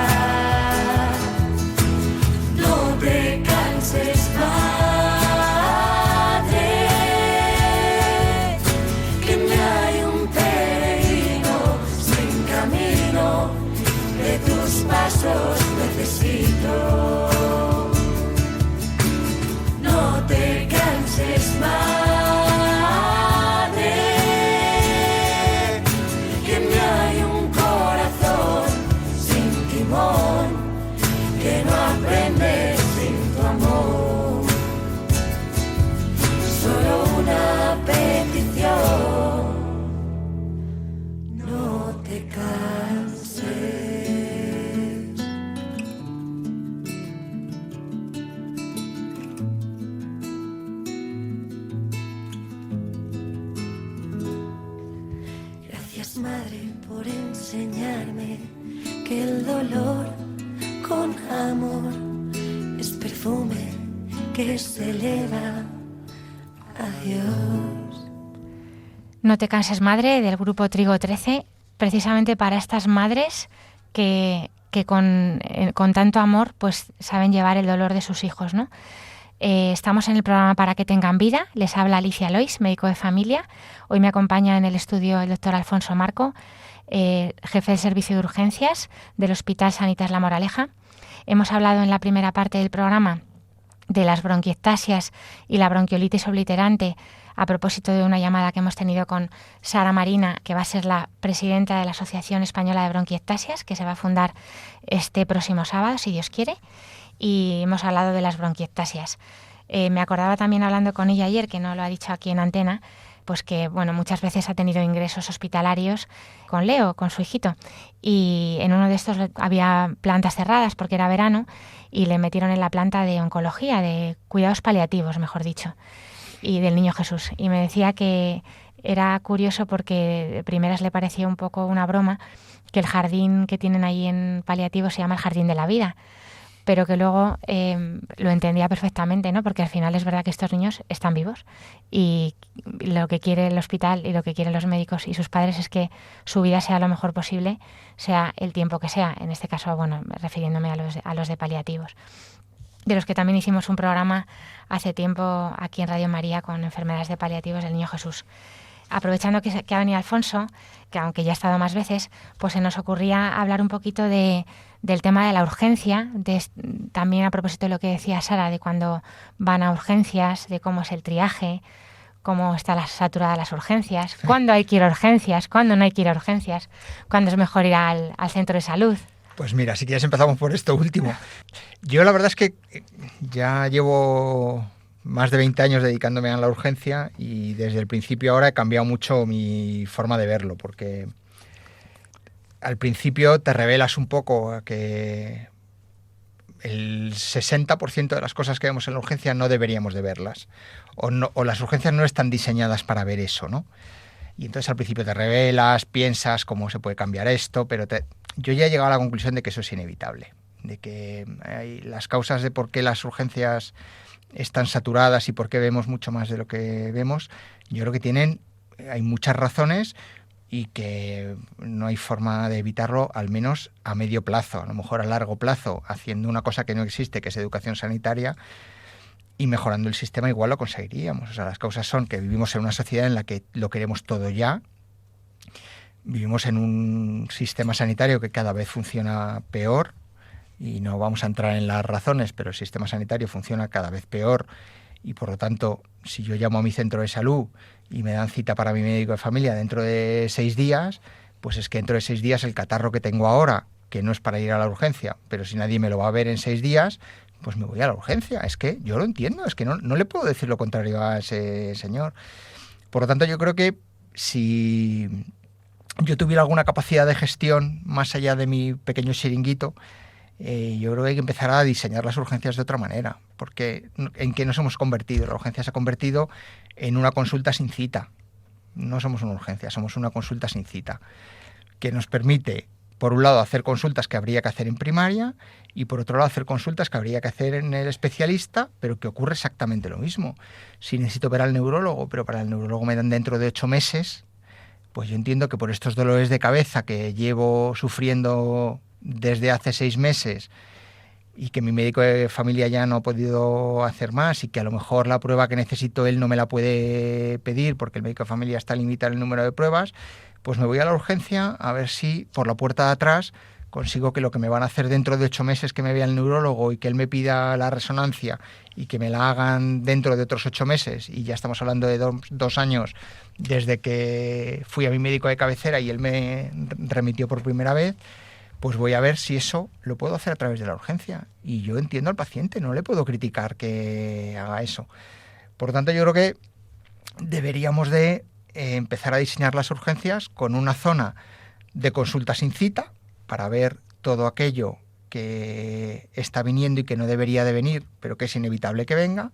No te canses, madre, que me hay un peregrino sin camino, de tus pasos necesito. No te canses, madre, que me hay un corazón sin timón, que no aprende sin tu amor. Solo una petición, no te canses. Gracias, madre, por enseñarme que el dolor con amor es perfume que se eleva a Dios. No te canses, madre, del grupo Trigo 13, precisamente para estas madres que con tanto amor pues saben llevar el dolor de sus hijos, ¿no? Estamos en el programa Para que tengan vida. Les habla Alicia Lois, médico de familia. Hoy me acompaña en el estudio el doctor Alfonso Marco, jefe del servicio de urgencias del Hospital Sanitas La Moraleja. Hemos hablado en la primera parte del programa de las bronquiectasias y la bronquiolitis obliterante, a propósito de una llamada que hemos tenido con Sara Marina, que va a ser la presidenta de la Asociación Española de Bronquiectasias, que se va a fundar este próximo sábado, si Dios quiere, y hemos hablado de las bronquiectasias. Me acordaba también, hablando con ella ayer, que no lo ha dicho aquí en antena, pues que bueno, muchas veces ha tenido ingresos hospitalarios con Leo, con su hijito, y en uno de estos había plantas cerradas porque era verano y le metieron en la planta de oncología, de cuidados paliativos, mejor dicho, y del Niño Jesús. Y me decía que era curioso porque de primeras le parecía un poco una broma que el jardín que tienen ahí en paliativos se llama el Jardín de la Vida, pero que luego lo entendía perfectamente, ¿no? Porque al final es verdad que estos niños están vivos y lo que quiere el hospital y lo que quieren los médicos y sus padres es que su vida sea lo mejor posible, sea el tiempo que sea. En este caso, bueno, refiriéndome a los de paliativos, de los que también hicimos un programa hace tiempo aquí en Radio María con enfermedades de paliativos del Niño Jesús. Aprovechando que ha venido Alfonso, que aunque ya ha estado más veces, pues se nos ocurría hablar un poquito del tema de la urgencia, también a propósito de lo que decía Sara, de cuando van a urgencias, de cómo es el triaje, cómo están saturadas las urgencias, cuándo hay que ir a urgencias, cuándo no hay que ir a urgencias, cuándo es mejor ir al centro de salud. Pues mira, si quieres empezamos por esto último. Yo la verdad es que ya llevo más de 20 años dedicándome a la urgencia y desde el principio ahora he cambiado mucho mi forma de verlo, porque al principio te revelas un poco que el 60% de las cosas que vemos en la urgencia no deberíamos de verlas, o las urgencias no están diseñadas para ver eso, ¿no? Y entonces al principio te revelas, piensas cómo se puede cambiar esto, pero yo ya he llegado a la conclusión de que eso es inevitable, de que las causas de por qué las urgencias están saturadas y por qué vemos mucho más de lo que vemos, yo creo que hay muchas razones y que no hay forma de evitarlo, al menos a medio plazo. A lo mejor a largo plazo, haciendo una cosa que no existe, que es educación sanitaria, y mejorando el sistema igual lo conseguiríamos. O sea, las causas son que vivimos en una sociedad en la que lo queremos todo ya, vivimos en un sistema sanitario que cada vez funciona peor, y no vamos a entrar en las razones, pero el sistema sanitario funciona cada vez peor y por lo tanto, si yo llamo a mi centro de salud y me dan cita para mi médico de familia dentro de 6 días, pues es que dentro de 6 días el catarro que tengo ahora, que no es para ir a la urgencia, pero si nadie me lo va a ver en 6 días, pues me voy a la urgencia. Es que yo lo entiendo, es que no le puedo decir lo contrario a ese señor. Por lo tanto, yo creo que si yo tuviera alguna capacidad de gestión más allá de mi pequeño chiringuito, yo creo que hay que empezar a diseñar las urgencias de otra manera, porque ¿en qué nos hemos convertido? La urgencia se ha convertido en una consulta sin cita. No somos una urgencia, somos una consulta sin cita, que nos permite por un lado, hacer consultas que habría que hacer en primaria y por otro lado, hacer consultas que habría que hacer en el especialista, pero que ocurre exactamente lo mismo. Si necesito ver al neurólogo, pero para el neurólogo me dan dentro de 8 meses, pues yo entiendo que por estos dolores de cabeza que llevo sufriendo desde hace 6 meses y que mi médico de familia ya no ha podido hacer más y que a lo mejor la prueba que necesito él no me la puede pedir porque el médico de familia está limitado el número de pruebas, pues me voy a la urgencia a ver si por la puerta de atrás consigo que lo que me van a hacer dentro de 8 meses que me vea el neurólogo y que él me pida la resonancia y que me la hagan dentro de otros 8 meses, y ya estamos hablando de 2 años desde que fui a mi médico de cabecera y él me remitió por primera vez, pues voy a ver si eso lo puedo hacer a través de la urgencia. Y yo entiendo al paciente, no le puedo criticar que haga eso. Por lo tanto, yo creo que deberíamos de empezar a diseñar las urgencias con una zona de consulta sin cita para ver todo aquello que está viniendo y que no debería de venir, pero que es inevitable que venga,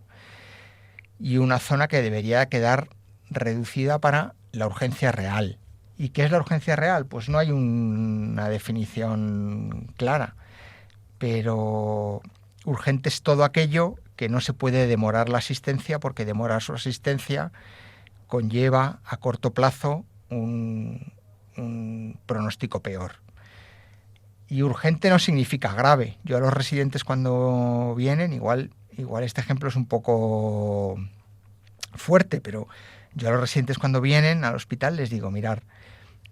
y una zona que debería quedar reducida para la urgencia real. ¿Y qué es la urgencia real? Pues no hay una definición clara, pero urgente es todo aquello que no se puede demorar la asistencia, porque demorar su asistencia conlleva a corto plazo un pronóstico peor. Y urgente no significa grave. Yo a los residentes cuando vienen, igual este ejemplo es un poco fuerte, pero yo a los residentes cuando vienen al hospital les digo, mirar,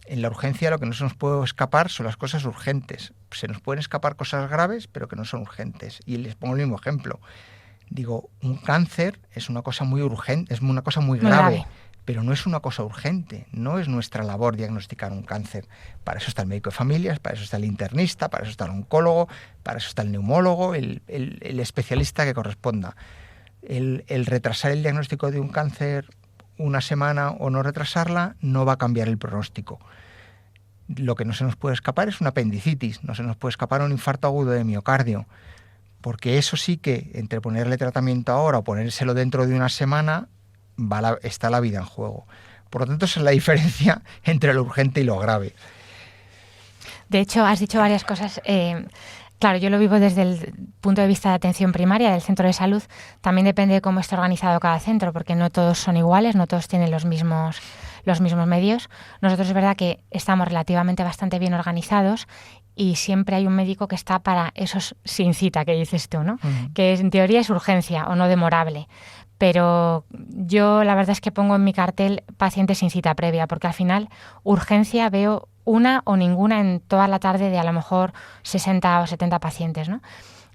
en la urgencia lo que no se nos puede escapar son las cosas urgentes. Se nos pueden escapar cosas graves, pero que no son urgentes. Y les pongo el mismo ejemplo. Digo, un cáncer es una cosa muy urgente, es una cosa muy grave, pero no es una cosa urgente. No es nuestra labor diagnosticar un cáncer. Para eso está el médico de familias, para eso está el internista, para eso está el oncólogo, para eso está el neumólogo, el especialista que corresponda. El retrasar el diagnóstico de un cáncer una semana o no retrasarla no va a cambiar el pronóstico. Lo que no se nos puede escapar es una apendicitis, no se nos puede escapar un infarto agudo de miocardio, porque eso sí que entre ponerle tratamiento ahora o ponérselo dentro de una semana está la vida en juego. Por lo tanto, esa es la diferencia entre lo urgente y lo grave. De hecho, has dicho varias cosas. Claro, yo lo vivo desde el punto de vista de atención primaria del centro de salud. También depende de cómo esté organizado cada centro, porque no todos son iguales, no todos tienen los mismos medios. Nosotros es verdad que estamos relativamente bastante bien organizados y siempre hay un médico que está para esos sin cita que dices tú, ¿no? Uh-huh. Que en teoría es urgencia o no demorable. Pero yo la verdad es que pongo en mi cartel pacientes sin cita previa, porque al final urgencia veo una o ninguna en toda la tarde de a lo mejor 60 o 70 pacientes, ¿no?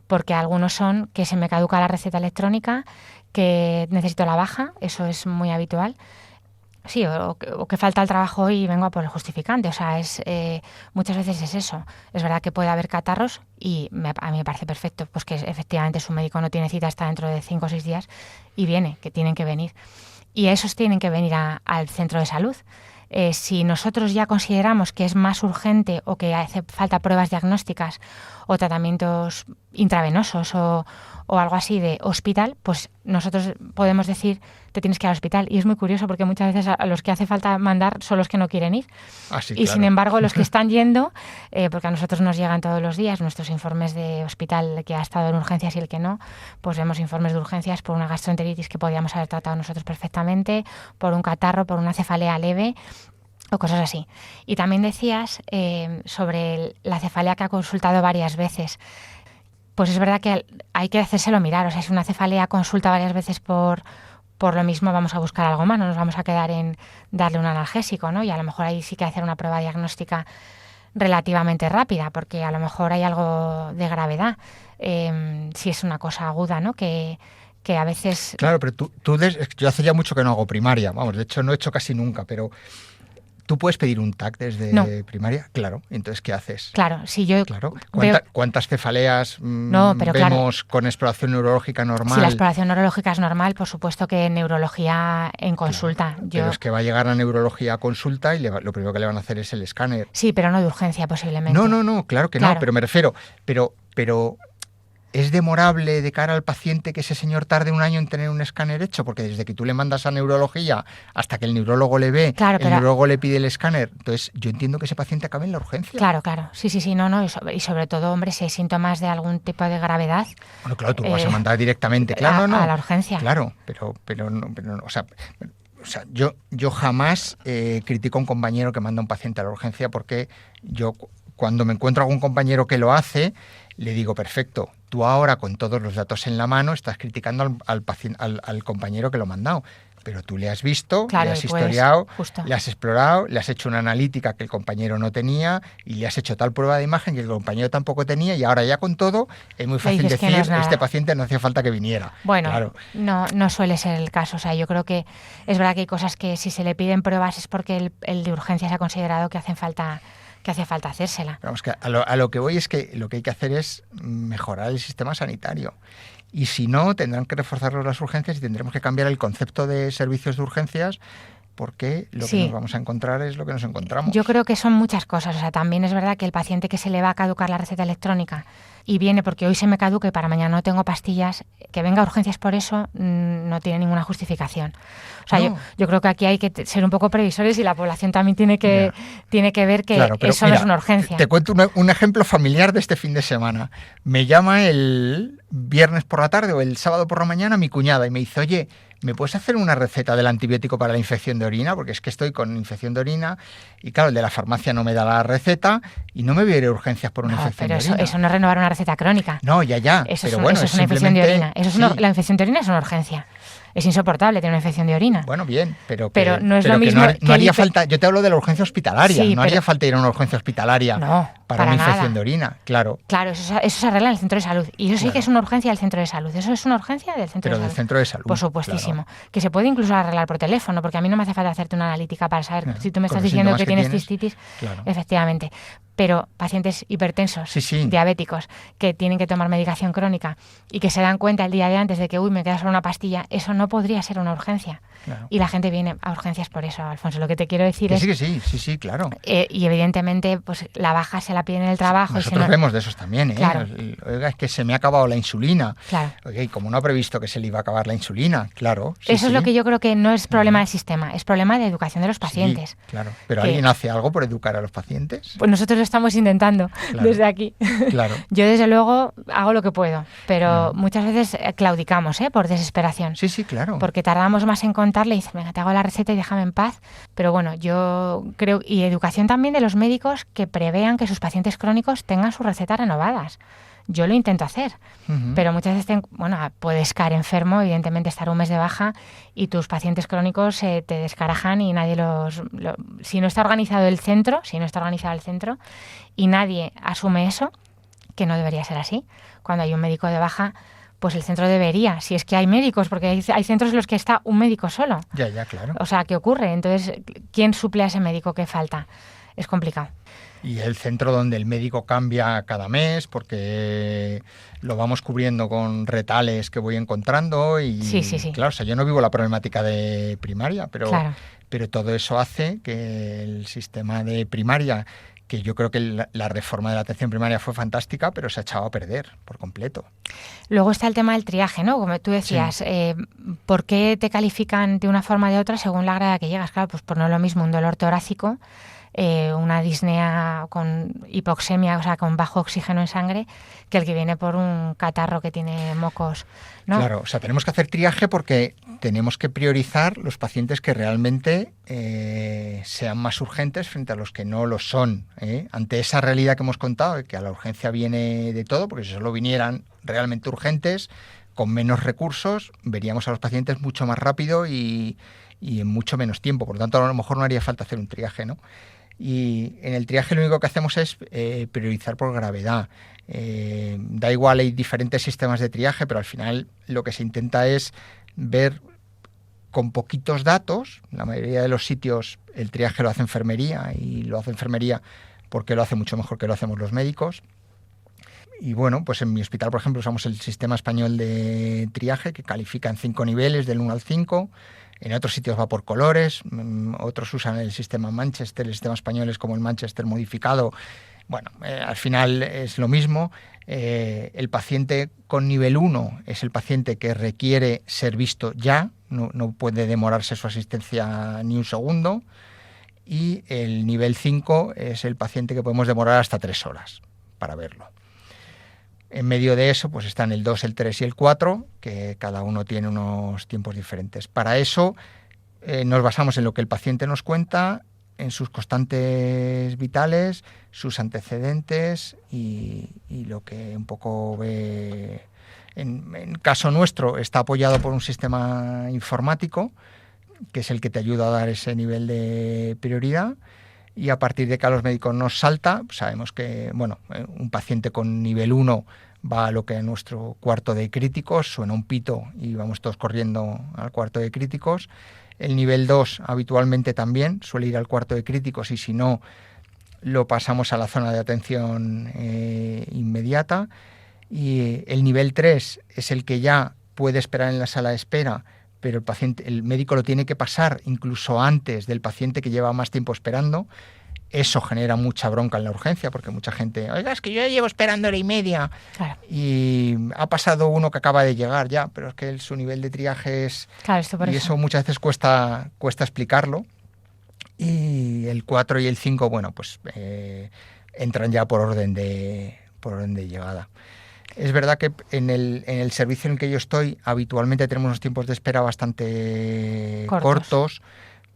Porque algunos son que se me caduca la receta electrónica, que necesito la baja, eso es muy habitual. Sí, o que falta el trabajo y vengo a por el justificante. O sea, muchas veces es eso. Es verdad que puede haber catarros y a mí me parece perfecto, pues que efectivamente su médico no tiene cita hasta dentro de 5 o 6 días y que tienen que venir. Y esos tienen que venir al centro de salud. Si nosotros ya consideramos que es más urgente o que hace falta pruebas diagnósticas o tratamientos intravenosos o algo así de hospital, pues nosotros podemos decir te tienes que ir al hospital. Y es muy curioso porque muchas veces a los que hace falta mandar son los que no quieren ir. Sí, y claro. Sin embargo, los que están yendo, porque a nosotros nos llegan todos los días nuestros informes de hospital, el que ha estado en urgencias y el que no, pues vemos informes de urgencias por una gastroenteritis que podíamos haber tratado nosotros perfectamente, por un catarro, por una cefalea leve o cosas así. Y también decías sobre la cefalea que ha consultado varias veces. Pues es verdad que hay que hacérselo mirar. O sea, si una cefalea consulta varias veces por lo mismo, vamos a buscar algo más, no nos vamos a quedar en darle un analgésico, ¿no? Y a lo mejor ahí sí que hacer una prueba diagnóstica relativamente rápida, porque a lo mejor hay algo de gravedad, si es una cosa aguda, ¿no? Que a veces... Claro, pero yo hace ya mucho que no hago primaria, vamos, de hecho no he hecho casi nunca, pero... ¿Tú puedes pedir un TAC desde primaria? Claro. Entonces, ¿qué haces? Claro, si yo... Claro. ¿Cuántas cefaleas vemos con exploración neurológica normal? Si la exploración neurológica es normal, por supuesto que en neurología en consulta. Claro, pero es que va a llegar a neurología a consulta y lo primero que le van a hacer es el escáner. Sí, pero no de urgencia posiblemente. No, claro que no, pero me refiero... Pero ¿es demorable de cara al paciente que ese señor tarde un año en tener un escáner hecho? Porque desde que tú le mandas a neurología hasta que el neurólogo le ve, Claro, el neurólogo le pide el escáner. Entonces, yo entiendo que ese paciente acabe en la urgencia. Claro. Sí, no. Y sobre todo, hombre, si hay síntomas de algún tipo de gravedad. Bueno, claro, tú lo vas a mandar directamente. Claro, a la urgencia. Claro, pero no, o sea, yo jamás critico a un compañero que manda a un paciente a la urgencia, porque yo, cuando me encuentro a algún compañero que lo hace, le digo, perfecto, tú ahora con todos los datos en la mano estás criticando al compañero que lo ha mandado, pero tú le has visto, claro, le has historiado, justo. le has explorado, le has hecho una analítica que el compañero no tenía y le has hecho tal prueba de imagen que el compañero tampoco tenía, y ahora ya con todo es muy fácil decir, este paciente no hacía falta que viniera. Bueno, claro. no suele ser el caso. O sea, yo creo que es verdad que hay cosas que si se le piden pruebas es porque el de urgencias ha considerado que hace falta hacérsela. Vamos, que a lo que voy es que lo que hay que hacer es mejorar el sistema sanitario. Y si no, tendrán que reforzarlos las urgencias y tendremos que cambiar el concepto de servicios de urgencias, porque lo que nos vamos a encontrar es lo que nos encontramos. Yo creo que son muchas cosas. O sea, también es verdad que el paciente que se le va a caducar la receta electrónica y viene porque hoy se me caduca y para mañana no tengo pastillas, que venga a urgencias por eso no tiene ninguna justificación. O sea, yo creo que aquí hay que ser un poco previsores y la población también tiene que ver que eso no es una urgencia. Te cuento un ejemplo familiar de este fin de semana. Me llama el viernes por la tarde o el sábado por la mañana mi cuñada y me dice, oye, ¿me puedes hacer una receta del antibiótico para la infección de orina? Porque es que estoy con infección de orina y claro, el de la farmacia no me da la receta y no me voy a ir a urgencias por una infección de orina. Pero eso no es renovar una receta crónica. No, ya. Eso pero es, bueno, eso es una infección de orina. La infección de orina es una urgencia. Es insoportable tener una infección de orina. Bueno, bien, pero no es lo mismo. No haría falta, yo te hablo de la urgencia hospitalaria, sí, haría falta ir a una urgencia hospitalaria para una infección de orina, claro. Claro, eso se arregla en el centro de salud. Y eso sí que es una urgencia del centro de salud. Eso es una urgencia del centro de salud. Pero del centro de salud. Por supuestísimo. Claro. Que se puede incluso arreglar por teléfono, porque a mí no me hace falta hacerte una analítica para saber si tú me estás diciendo que tienes cistitis. Claro. Efectivamente. Pero pacientes hipertensos, diabéticos, que tienen que tomar medicación crónica y que se dan cuenta el día de antes de que, me queda solo una pastilla, eso no podría ser una urgencia. Claro. Y la gente viene a urgencias por eso, Alfonso. Lo que te quiero decir es... Sí, claro. Y evidentemente, pues la baja se la piden en el trabajo. Nosotros vemos de esos también, ¿eh? Claro. Oiga, es que se me ha acabado la insulina. Claro. Oiga, y como no ha previsto que se le iba a acabar la insulina, claro. Eso es lo que yo creo que no es problema del sistema, es problema de educación de los pacientes. Sí, claro. ¿Pero alguien hace algo por educar a los pacientes? Pues nosotros lo estamos intentando. Claro, desde aquí. Claro. Yo desde luego hago lo que puedo, pero muchas veces claudicamos por desesperación. Sí, claro. Porque tardamos más en contarle y dices, venga, te hago la receta y déjame en paz. Pero bueno, yo creo, y educación también de los médicos que prevean que sus pacientes crónicos tengan sus recetas renovadas. Yo lo intento hacer, pero muchas veces puedes caer enfermo, evidentemente estar un mes de baja y tus pacientes crónicos te descarajan y nadie si no está organizado el centro y nadie asume eso, que no debería ser así. Cuando hay un médico de baja, pues el centro debería, si es que hay médicos, porque hay centros en los que está un médico solo. Ya, claro. O sea, ¿qué ocurre? Entonces, ¿quién suple a ese médico que falta? Es complicado. Y el centro donde el médico cambia cada mes porque lo vamos cubriendo con retales que voy encontrando y sí. Claro, o sea, yo no vivo la problemática de primaria, claro. Pero todo eso hace que el sistema de primaria, que yo creo que la reforma de la atención primaria fue fantástica, pero se ha echado a perder por completo. Luego está el tema del triaje, ¿no? Como tú decías, ¿por qué te califican de una forma o de otra según la grada que llegas? Claro, pues por no es lo mismo un dolor torácico, una disnea con hipoxemia, o sea, con bajo oxígeno en sangre, que el que viene por un catarro que tiene mocos, ¿no? Claro, o sea, tenemos que hacer triaje porque tenemos que priorizar los pacientes que realmente sean más urgentes frente a los que no lo son. Ante esa realidad que hemos contado, de que a la urgencia viene de todo, porque si solo vinieran realmente urgentes, con menos recursos, veríamos a los pacientes mucho más rápido y en mucho menos tiempo. Por lo tanto, a lo mejor no haría falta hacer un triaje, ¿no? Y en el triaje lo único que hacemos es priorizar por gravedad. Da igual, hay diferentes sistemas de triaje, pero al final lo que se intenta es ver con poquitos datos. La mayoría de los sitios el triaje lo hace enfermería, y lo hace enfermería porque lo hace mucho mejor que lo hacemos los médicos. Y bueno, pues en mi hospital, por ejemplo, usamos el sistema español de triaje, que califica en 5 niveles, del 1 al 5. En otros sitios va por colores, otros usan el sistema Manchester, el sistema español es como el Manchester modificado, Bueno, al final es lo mismo. El paciente con nivel 1 es el paciente que requiere ser visto ya, no puede demorarse su asistencia ni un segundo, y el nivel 5 es el paciente que podemos demorar hasta 3 horas para verlo. En medio de eso pues están el 2, el 3 y el 4, que cada uno tiene unos tiempos diferentes. Para eso nos basamos en lo que el paciente nos cuenta, en sus constantes vitales, sus antecedentes y lo que un poco ve. En caso nuestro está apoyado por un sistema informático, que es el que te ayuda a dar ese nivel de prioridad, y a partir de que a los médicos nos salta, sabemos que un paciente con nivel 1 va a lo que es nuestro cuarto de críticos, suena un pito y vamos todos corriendo al cuarto de críticos. El nivel 2 habitualmente también suele ir al cuarto de críticos, y si no, lo pasamos a la zona de atención inmediata. Y el nivel 3 es el que ya puede esperar en la sala de espera, pero el médico lo tiene que pasar incluso antes del paciente que lleva más tiempo esperando. Eso genera mucha bronca en la urgencia, porque mucha gente, oiga, es que yo ya llevo esperando 1h30, claro, y ha pasado uno que acaba de llegar ya, pero es que su nivel de triaje es... Claro, esto por y eso muchas veces cuesta explicarlo. Y el 4 y el 5, entran ya por orden de llegada. Es verdad que en el servicio en el que yo estoy habitualmente tenemos unos tiempos de espera bastante cortos,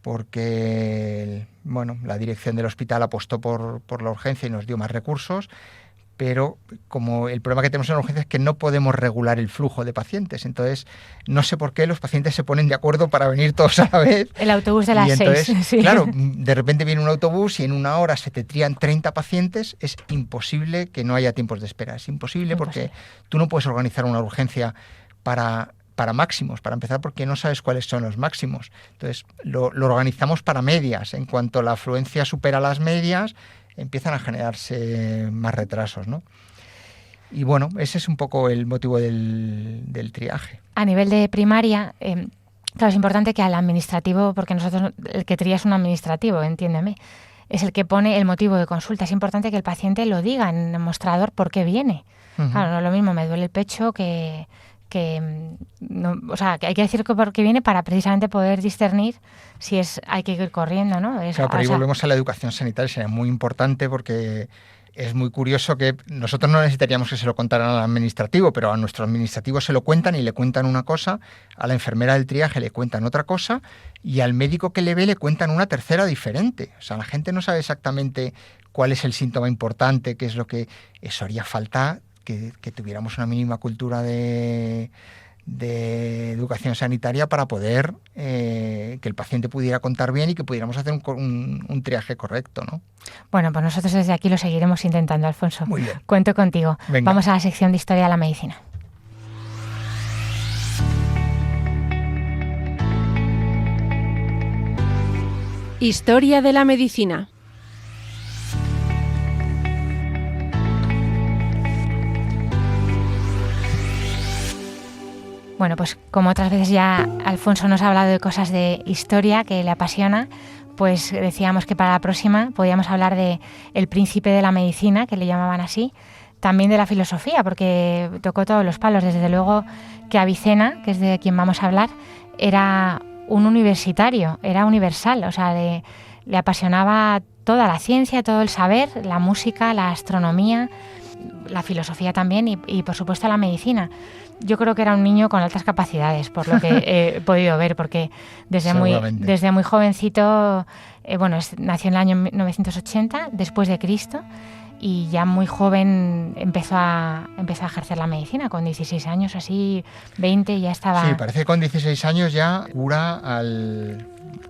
porque la dirección del hospital apostó por la urgencia y nos dio más recursos, pero como el problema que tenemos en la urgencia es que no podemos regular el flujo de pacientes, entonces no sé por qué los pacientes se ponen de acuerdo para venir todos a la vez. El autobús de las 6. Sí. Claro, de repente viene un autobús y en 1 hora se te trían 30 pacientes, es imposible que no haya tiempos de espera, es imposible porque tú no puedes organizar una urgencia para máximos, para empezar, porque no sabes cuáles son los máximos. Entonces lo organizamos para medias. En cuanto la afluencia supera las medias, empiezan a generarse más retrasos, ¿no? Y ese es un poco el motivo del triaje. A nivel de primaria, claro, es importante que al administrativo, porque nosotros, el que tría es un administrativo, entiéndeme, es el que pone el motivo de consulta. Es importante que el paciente lo diga en el mostrador por qué viene. Uh-huh. Claro, no es lo mismo, me duele el pecho que hay que decir que por qué viene para precisamente poder discernir si hay que ir corriendo, ¿no? Claro, por ahí volvemos a la educación sanitaria, sería muy importante, porque es muy curioso que nosotros no necesitaríamos que se lo contaran al administrativo, pero a nuestro administrativo se lo cuentan y le cuentan una cosa, a la enfermera del triaje le cuentan otra cosa y al médico que le ve le cuentan una tercera diferente. O sea, la gente no sabe exactamente cuál es el síntoma importante, qué es lo que... Eso haría falta que tuviéramos una mínima cultura de educación sanitaria para poder que el paciente pudiera contar bien y que pudiéramos hacer un triaje correcto, ¿no? Bueno, pues nosotros desde aquí lo seguiremos intentando, Alfonso. Muy bien. Cuento contigo. Venga. Vamos a la sección de Historia de la Medicina. Historia de la medicina. Bueno, pues como otras veces ya Alfonso nos ha hablado de cosas de historia que le apasiona, pues decíamos que para la próxima podíamos hablar de el príncipe de la medicina, que le llamaban así, también de la filosofía, porque tocó todos los palos. Desde luego que Avicena, que es de quien vamos a hablar, era un universitario, era universal, o sea, le apasionaba toda la ciencia, todo el saber, la música, la astronomía, la filosofía también y por supuesto la medicina. Yo creo que era un niño con altas capacidades, por lo que he podido ver, porque desde muy jovencito, nació en el año 980, después de Cristo, y ya muy joven empezó a ejercer la medicina, con 16 años, así 20 ya estaba... Sí, parece que con 16 años ya cura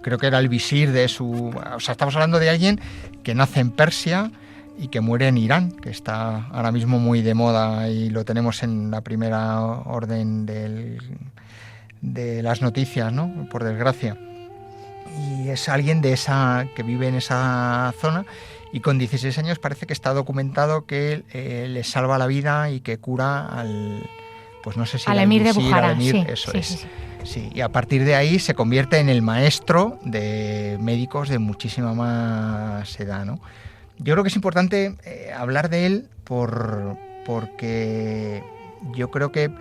creo que era el visir de su... O sea, estamos hablando de alguien que nace en Persia y que muere en Irán, que está ahora mismo muy de moda y lo tenemos en la primera orden de las noticias, ¿no? Por desgracia. Y es alguien que vive en esa zona y con 16 años parece que está documentado que le salva la vida y que cura al emir de Bujara. Sí, y a partir de ahí se convierte en el maestro de médicos de muchísima más edad, ¿no? Yo creo que es importante hablar de él porque yo creo que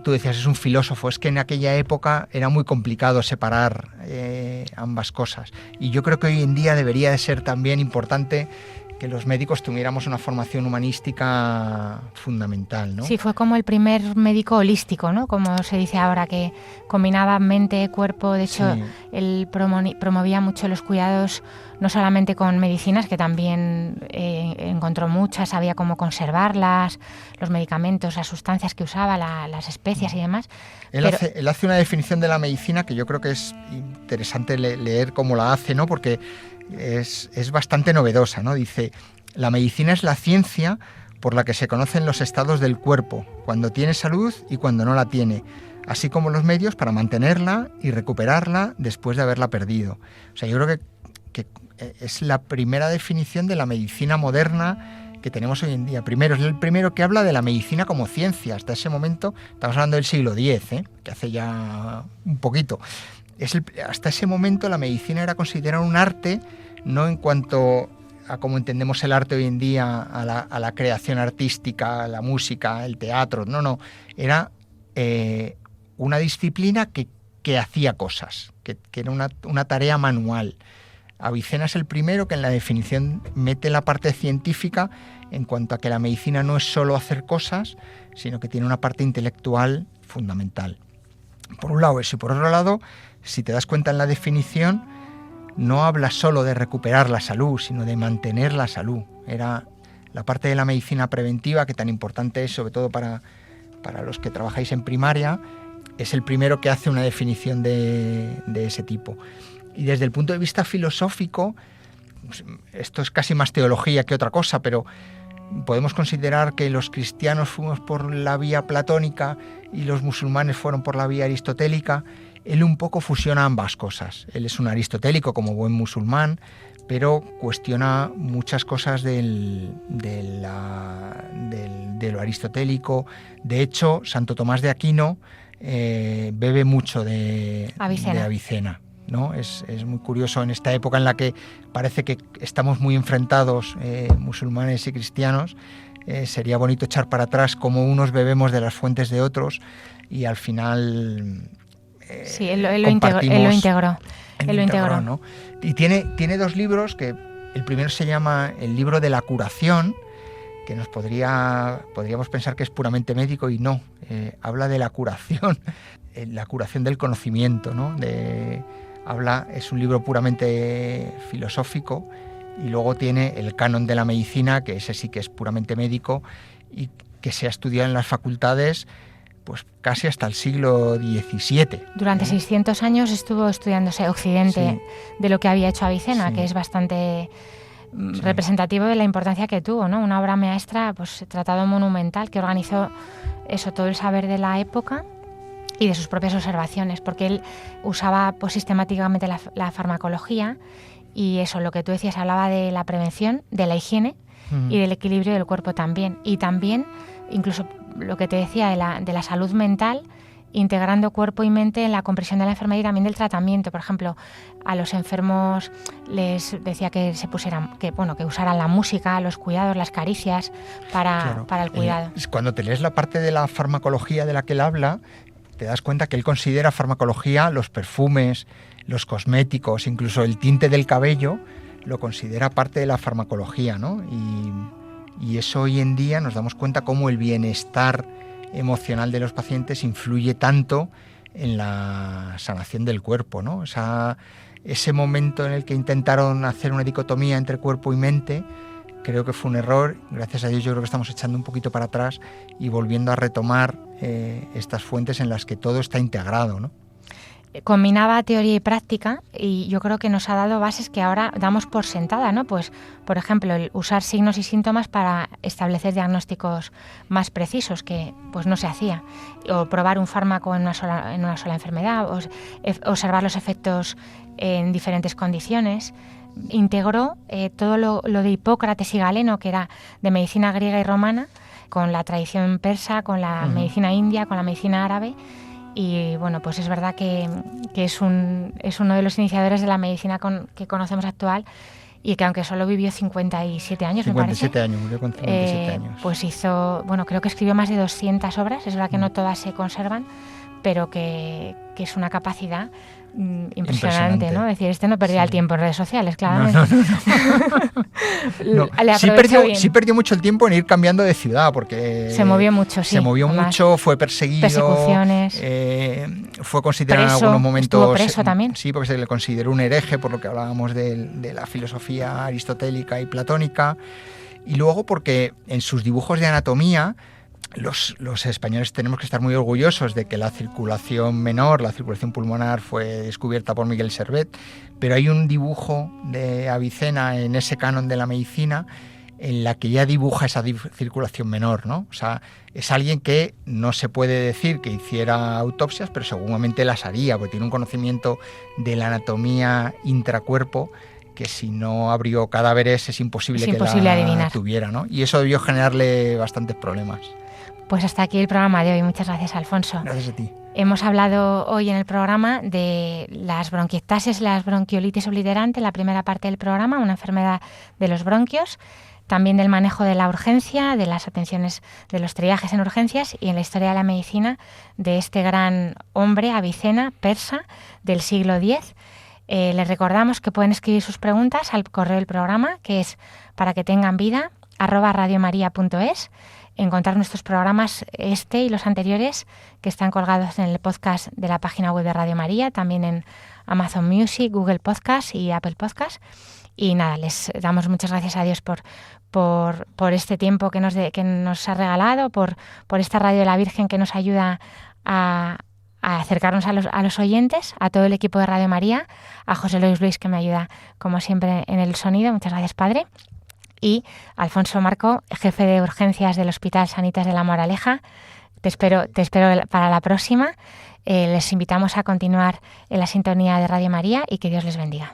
tú decías, es un filósofo, es que en aquella época era muy complicado separar ambas cosas. Y yo creo que hoy en día debería de ser también importante que los médicos tuviéramos una formación humanística fundamental, ¿no? Sí, fue como el primer médico holístico, ¿no? Como se dice ahora, que combinaba mente, cuerpo. De hecho, sí, él promovía mucho los cuidados, no solamente con medicinas, que también encontró muchas, sabía cómo conservarlas, los medicamentos, las sustancias que usaba, las especias y demás. Él hace una definición de la medicina que yo creo que es interesante leer cómo la hace, ¿no? Porque es bastante novedosa, ¿no? Dice: la medicina es la ciencia por la que se conocen los estados del cuerpo, cuando tiene salud y cuando no la tiene, así como los medios para mantenerla y recuperarla después de haberla perdido. O sea, yo creo que es la primera definición de la medicina moderna que tenemos hoy en día. Primero, es el primero que habla de la medicina como ciencia. Hasta ese momento, estamos hablando del siglo X, que hace ya un poquito. Hasta ese momento la medicina era considerada un arte, no en cuanto a cómo entendemos el arte hoy en día, a la creación artística, la música, el teatro. No, era una disciplina que hacía cosas, que era una tarea manual. Avicena es el primero que en la definición mete la parte científica en cuanto a que la medicina no es solo hacer cosas, sino que tiene una parte intelectual fundamental. Por un lado eso, y por otro lado, si te das cuenta en la definición, no habla solo de recuperar la salud, sino de mantener la salud. Era la parte de la medicina preventiva, que tan importante es, sobre todo para los que trabajáis en primaria, es el primero que hace una definición de ese tipo. Y desde el punto de vista filosófico, esto es casi más teología que otra cosa, pero podemos considerar que los cristianos fuimos por la vía platónica y los musulmanes fueron por la vía aristotélica. Él un poco fusiona ambas cosas. Él es un aristotélico como buen musulmán, pero cuestiona muchas cosas de lo aristotélico. De hecho, Santo Tomás de Aquino bebe mucho de Avicena, ¿no? Es muy curioso en esta época en la que parece que estamos muy enfrentados musulmanes y cristianos. Sería bonito echar para atrás cómo unos bebemos de las fuentes de otros y al final sí, él lo integró, ¿no? Y tiene dos libros, que el primero se llama El libro de la curación, que podríamos pensar que es puramente médico, y no, habla de la curación del conocimiento, ¿no? Es un libro puramente filosófico, y luego tiene el canon de la medicina, que ese sí que es puramente médico y que se ha estudiado en las facultades pues casi hasta el siglo XVII. Durante 600 años estuvo estudiándose Occidente, sí, de lo que había hecho Avicena, sí, que es bastante representativo de la importancia que tuvo, ¿no? Una obra maestra, pues tratado monumental, que organizó todo el saber de la época y de sus propias observaciones, porque él usaba pues sistemáticamente la farmacología, y eso, lo que tú decías, hablaba de la prevención, de la higiene y del equilibrio del cuerpo también. Y también, incluso lo que te decía de la salud mental, integrando cuerpo y mente en la comprensión de la enfermedad y también del tratamiento. Por ejemplo, a los enfermos les decía que que usaran la música, los cuidados, las caricias para el cuidado. Cuando te lees la parte de la farmacología de la que él habla, te das cuenta que él considera farmacología los perfumes, los cosméticos, incluso el tinte del cabello, lo considera parte de la farmacología, ¿no? Y eso hoy en día nos damos cuenta cómo el bienestar emocional de los pacientes influye tanto en la sanación del cuerpo, ¿no? O sea, ese momento en el que intentaron hacer una dicotomía entre cuerpo y mente, creo que fue un error. Gracias a Dios yo creo que estamos echando un poquito para atrás y volviendo a retomar estas fuentes en las que todo está integrado, ¿no? Combinaba teoría y práctica, y yo creo que nos ha dado bases que ahora damos por sentada, ¿no? Pues, por ejemplo, el usar signos y síntomas para establecer diagnósticos más precisos, que pues no se hacía, o probar un fármaco en una sola enfermedad, o observar los efectos en diferentes condiciones. Integró todo lo de Hipócrates y Galeno, que era de medicina griega y romana, con la tradición persa, con la medicina india, con la medicina árabe. Y bueno, pues es verdad que es uno de los iniciadores de la medicina que conocemos actual, y que aunque solo vivió 57 años, 57 me parece, años, murió con 57 años. Pues hizo, bueno, creo que escribió más de 200 obras, es verdad que no todas se conservan, pero que es una capacidad impresionante, ¿no? Es decir, no perdía el tiempo en redes sociales, claramente. No. Sí perdió mucho el tiempo en ir cambiando de ciudad, porque se movió mucho, sí. Se movió mucho, fue perseguido. Persecuciones. Fue considerado preso, en algunos momentos... Estuvo preso también. Sí, porque se le consideró un hereje, por lo que hablábamos de la filosofía aristotélica y platónica. Y luego porque en sus dibujos de anatomía... Los españoles tenemos que estar muy orgullosos de que la circulación menor, la circulación pulmonar, fue descubierta por Miguel Servet, pero hay un dibujo de Avicena en ese canon de la medicina en la que ya dibuja esa circulación menor, ¿no? O sea, es alguien que no se puede decir que hiciera autopsias, pero seguramente las haría, porque tiene un conocimiento de la anatomía intracuerpo que si no abrió cadáveres es imposible que la adivinar. Tuviera, ¿no? Y eso debió generarle bastantes problemas. Pues hasta aquí el programa de hoy. Muchas gracias, Alfonso. Gracias a ti. Hemos hablado hoy en el programa de las bronquiectasias, las bronquiolitis obliterante, la primera parte del programa, una enfermedad de los bronquios, también del manejo de la urgencia, de las atenciones, de los triajes en urgencias y en la historia de la medicina de este gran hombre, Avicena, persa, del siglo X. Les recordamos que pueden escribir sus preguntas al correo del programa, que es paraquetenganvida@radiomaria.es. Encontrar nuestros programas, este y los anteriores, que están colgados en el podcast de la página web de Radio María, también en Amazon Music, Google Podcast y Apple Podcast. Y nada, les damos muchas gracias a Dios por este tiempo que nos ha regalado, por esta Radio de la Virgen que nos ayuda a acercarnos a los oyentes, a todo el equipo de Radio María, a José Luis que me ayuda como siempre en el sonido. Muchas gracias, Padre. Y Alfonso Marco, jefe de urgencias del Hospital Sanitas de La Moraleja. Te espero para la próxima. Les invitamos a continuar en la sintonía de Radio María y que Dios les bendiga.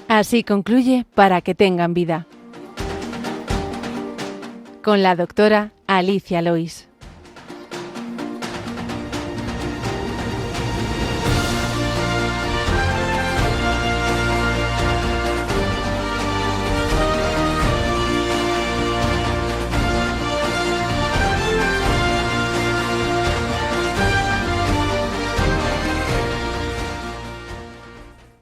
Así concluye Para que tengan vida, con la doctora Alicia Lois.